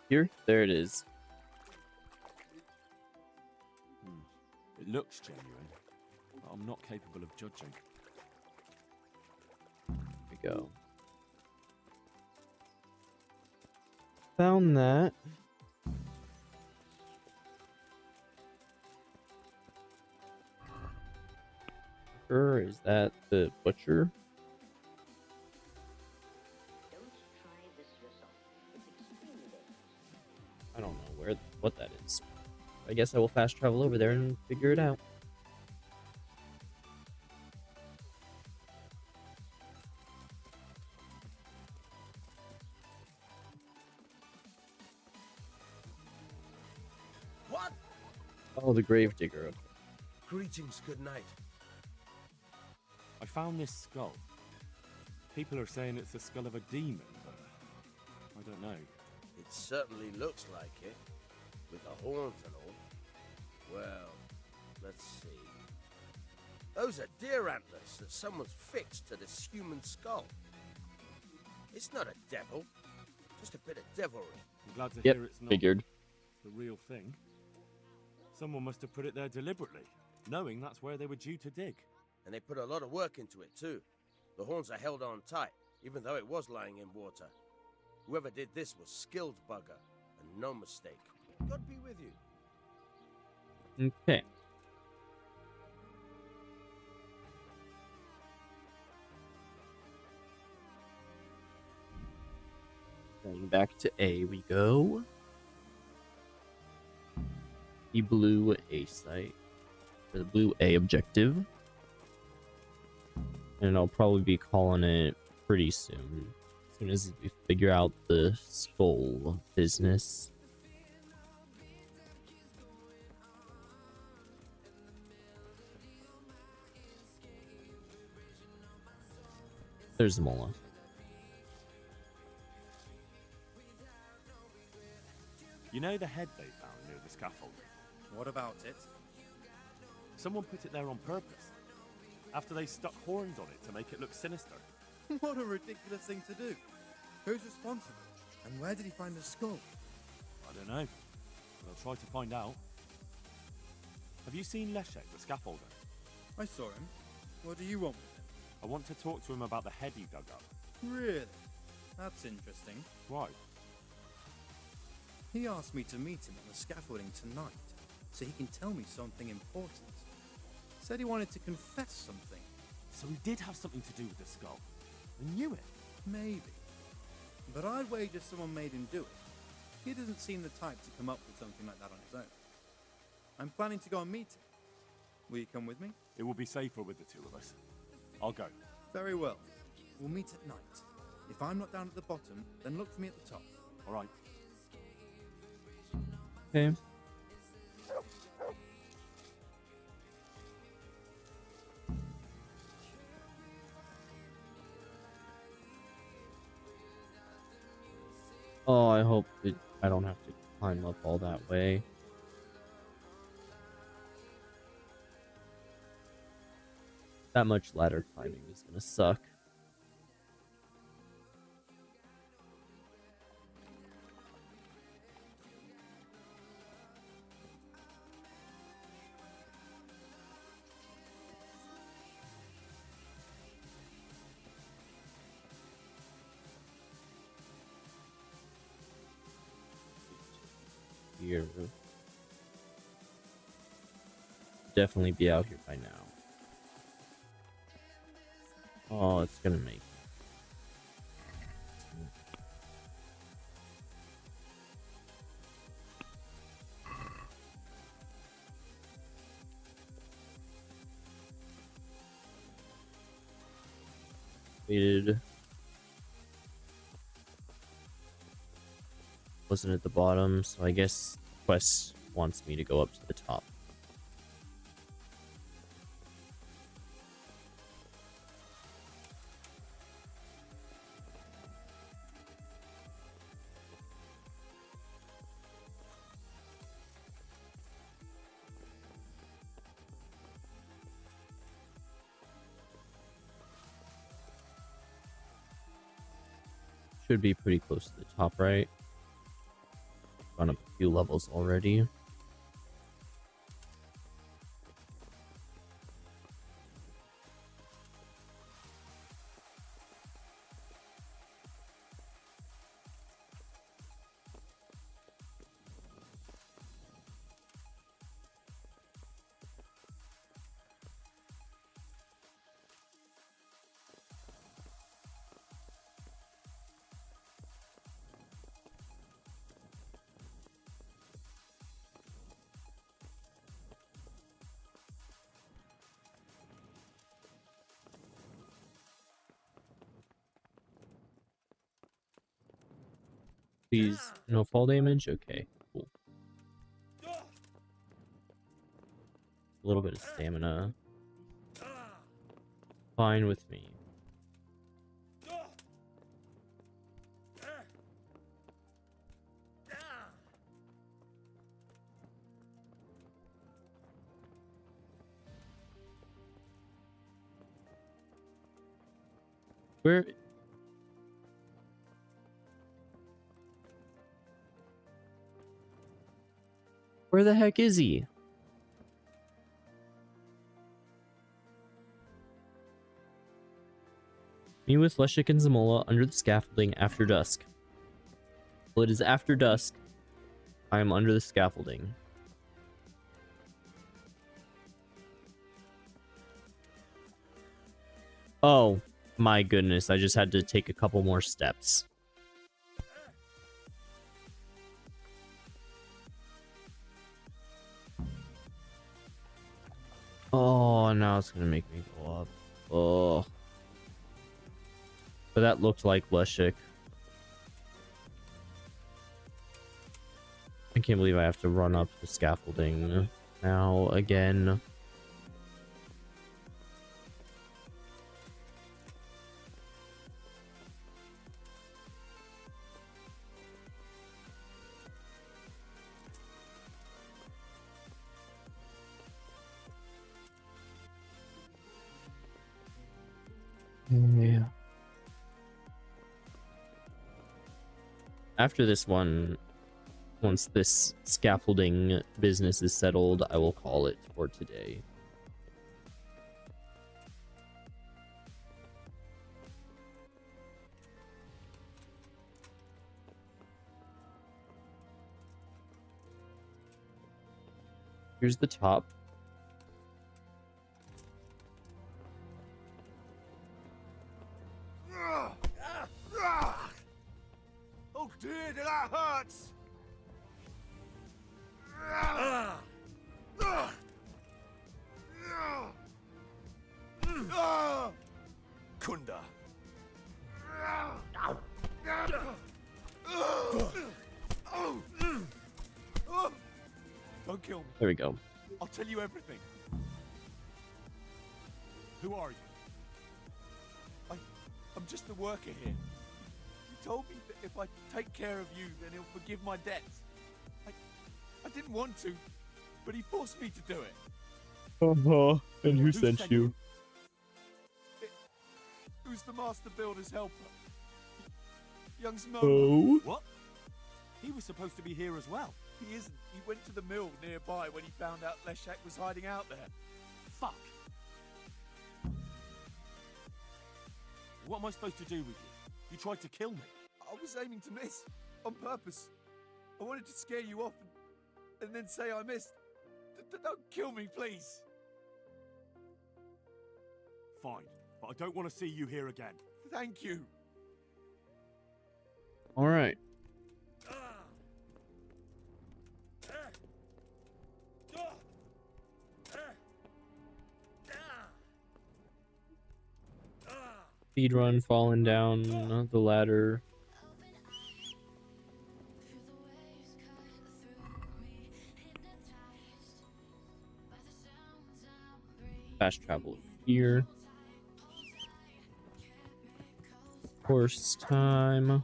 Here? There it is. It looks genuine, but I'm not capable of judging. Here we go. Found that. Or is that the butcher? I don't know what that is. I guess I will fast travel over there and figure it out. What? Oh, the gravedigger. Greetings, good night. I found this skull. People are saying it's the skull of a demon, but I don't know. It certainly looks like it, with the horns and all. Well, let's see. Those are deer antlers that someone's fixed to this human skull. It's not a devil, just a bit of devilry. I'm glad to Yep, hear it's not figured. the real thing. Someone must have put it there deliberately, knowing that's where they were due to dig. And they put a lot of work into it, too. The horns are held on tight, even though it was lying in water. Whoever did this was skilled bugger, and no mistake. God be with you. Okay. Going back to A we go. The blue A site. For the blue A objective. And I'll probably be calling it pretty soon. As soon as we figure out the skull business. There's Mola. You know the head they found near the scaffold? What about it? Someone put it there on purpose. After they stuck horns on it to make it look sinister. What a ridiculous thing to do. Who's responsible? And where did he find the skull? I don't know. But I'll try to find out. Have you seen Leszek, the scaffolder? I saw him. What do you want with him? I want to talk to him about the head he dug up. Really? That's interesting. Why? He asked me to meet him on the scaffolding tonight, so he can tell me something important. Said he wanted to confess something. So he did have something to do with the skull. I knew it. Maybe. But I'd wager someone made him do it. He doesn't seem the type to come up with something like that on his own. I'm planning to go and meet him. Will you come with me? It will be safer with the two of us. I'll go. Very well. We'll meet at night. If I'm not down at the bottom, then look for me at the top. All right. Okay. Oh, I hope that I don't have to climb up all that way. That much ladder climbing is gonna suck. Here. Definitely be out here by now. Oh, it's gonna make. Waited. Wasn't at the bottom, so I guess Quest wants me to go up to the top. Should be pretty close to the top right. Gone up a few levels already. Please, no fall damage? Okay, cool. A little bit of stamina. Fine with me. Where... Where the heck is he? Meet with Leszek and Zamola under the scaffolding after dusk. Well, it is after dusk. I am under the scaffolding. Oh my goodness, I just had to take a couple more steps. Oh, now it's gonna make me go up. Oh. But that looked like Leshik. I can't believe I have to run up the scaffolding now again. Yeah. After this one, once this scaffolding business is settled, I will call it for today. Here's the top. Oh dear, that hurts! Kunda. Don't kill me. There we go. I'll tell you everything. Who are you? I'm just a worker here. He told me that if I take care of you, then he'll forgive my debts. I didn't want to, but he forced me to do it. Uh-huh. And who sent you? Who's the master builder's helper? Young Smoke. Oh? What? He was supposed to be here as well. He isn't. He went to the mill nearby when he found out Leshak was hiding out there. Fuck. What am I supposed to do with you? You tried to kill me. I was aiming to miss. On purpose. I wanted to scare you off and then say I missed. Don't kill me, please. Fine, but I don't want to see you here again. Thank you. All right. Speed run, falling down the ladder. Fast travel here. Horse time.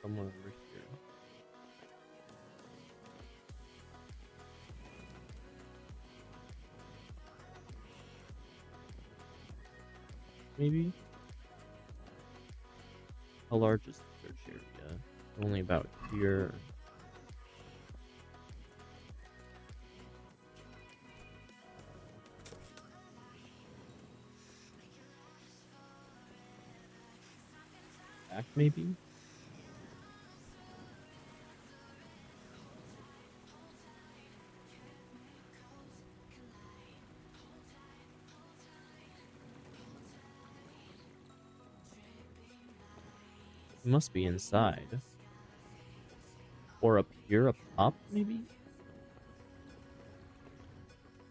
Somewhere over here. Maybe? How large is the search area? Only about here. Back maybe? It must be inside. Or up here, up top, maybe?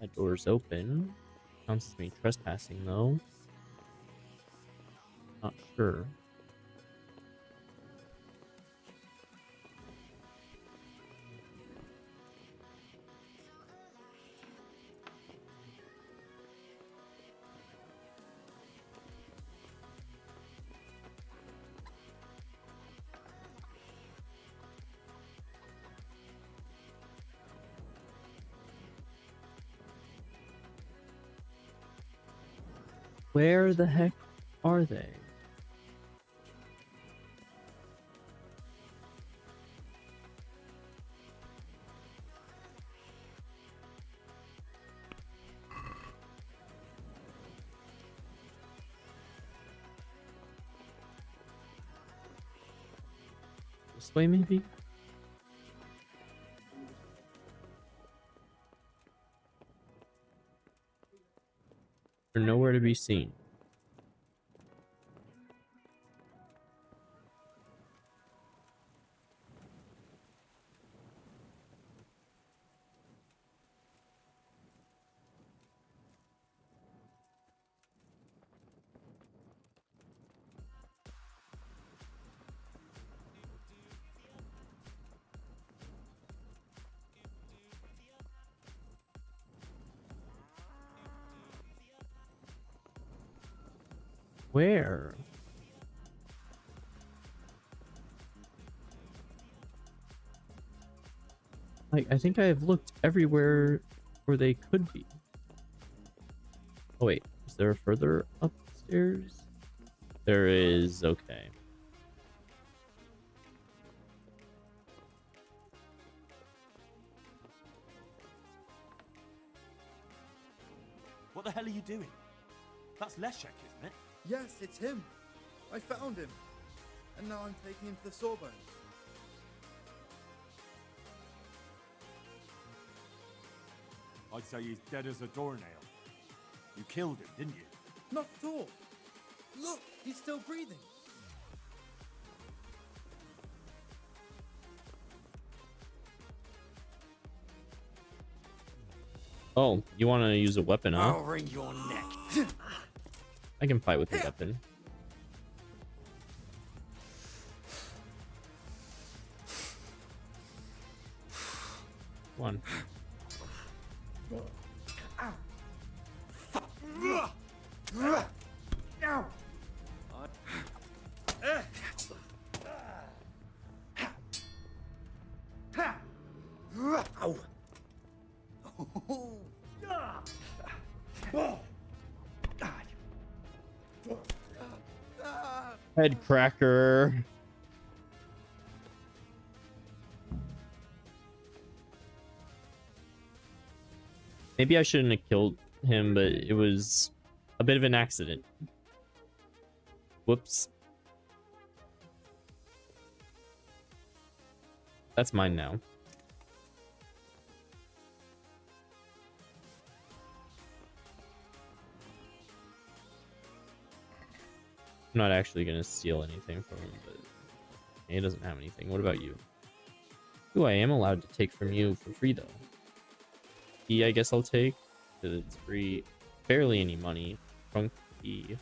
That door's open. Counts as me trespassing, though. Not sure. Where the heck are they? This way, maybe? They're nowhere to be seen. Where? Like, I think I have looked everywhere where they could be. Oh wait, is there a further upstairs? There is, okay. What the hell are you doing? That's Leszek, isn't it? Yes, it's him. I found him. And now I'm taking him to the Sawbones. I'd say he's dead as a doornail. You killed him, didn't you? Not at all. Look, he's still breathing. Oh, you want to use a weapon, huh? I'll wring your neck. I can fight with a weapon. Come on. Head cracker. Maybe I shouldn't have killed him, but it was a bit of an accident. Whoops. That's mine now. I'm not actually gonna steal anything from him, but he doesn't have anything. What about you? Ooh, I am allowed to take from you for free though. Key, I guess I'll take, because it's free. Barely any money. Trunk key.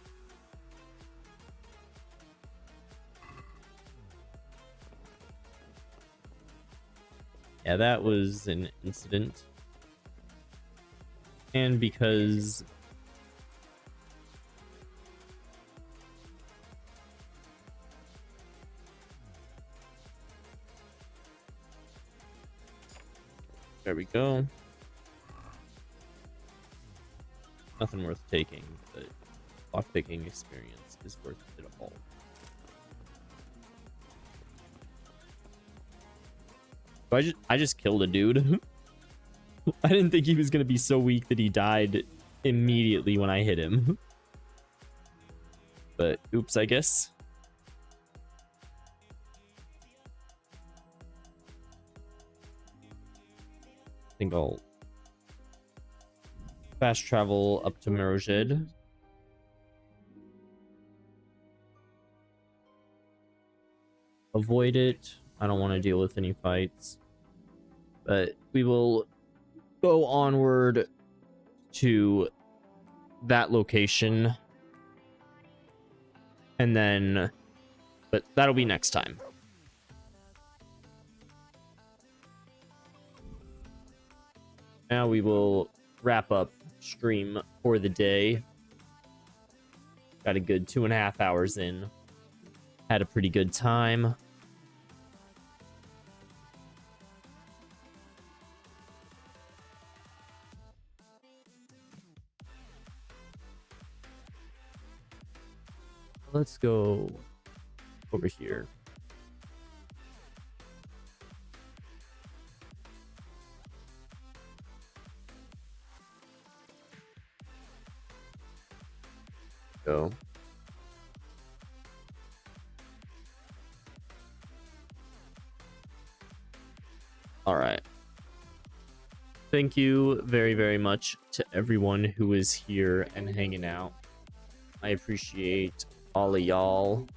Yeah, that was an incident. And because there we go. Nothing worth taking, but lockpicking experience is worth it all. So I just killed a dude. I didn't think he was gonna be so weak that he died immediately when I hit him. But oops, I guess. I think I'll fast travel up to Merojed. Avoid it. I don't want to deal with any fights. But we will go onward to that location. And then... But that'll be next time. Now we will wrap up stream for the day. Got a good 2.5 hours in. Had a pretty good time. Let's go over here. Go. All right. Thank you very, very much to everyone who is here and hanging out. I appreciate all of y'all.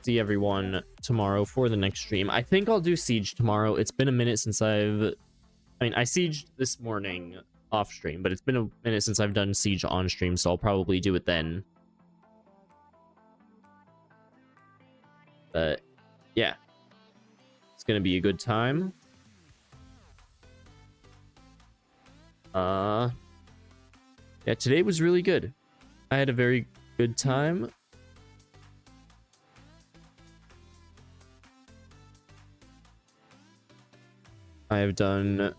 See everyone tomorrow for the next stream. I think I'll do Siege tomorrow. It's been a minute since I sieged this morning off stream, but it's been a minute since I've done Siege on stream, so I'll probably do it then. But yeah, it's gonna be a good time. Yeah, today was really good. I had a very good time. I have done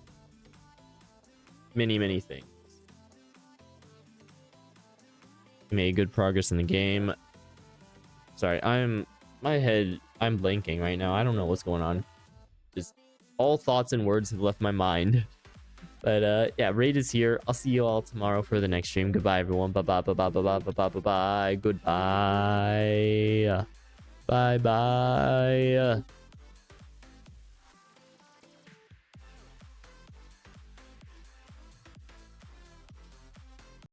many things. Made good progress in the game. Sorry, I'm blanking right now. I don't know what's going on. Just all thoughts and words have left my mind. But yeah, Raid is here. I'll see you all tomorrow for the next stream. Goodbye, everyone. Bye bye bye bye bye bye bye bye bye. Goodbye. Bye bye.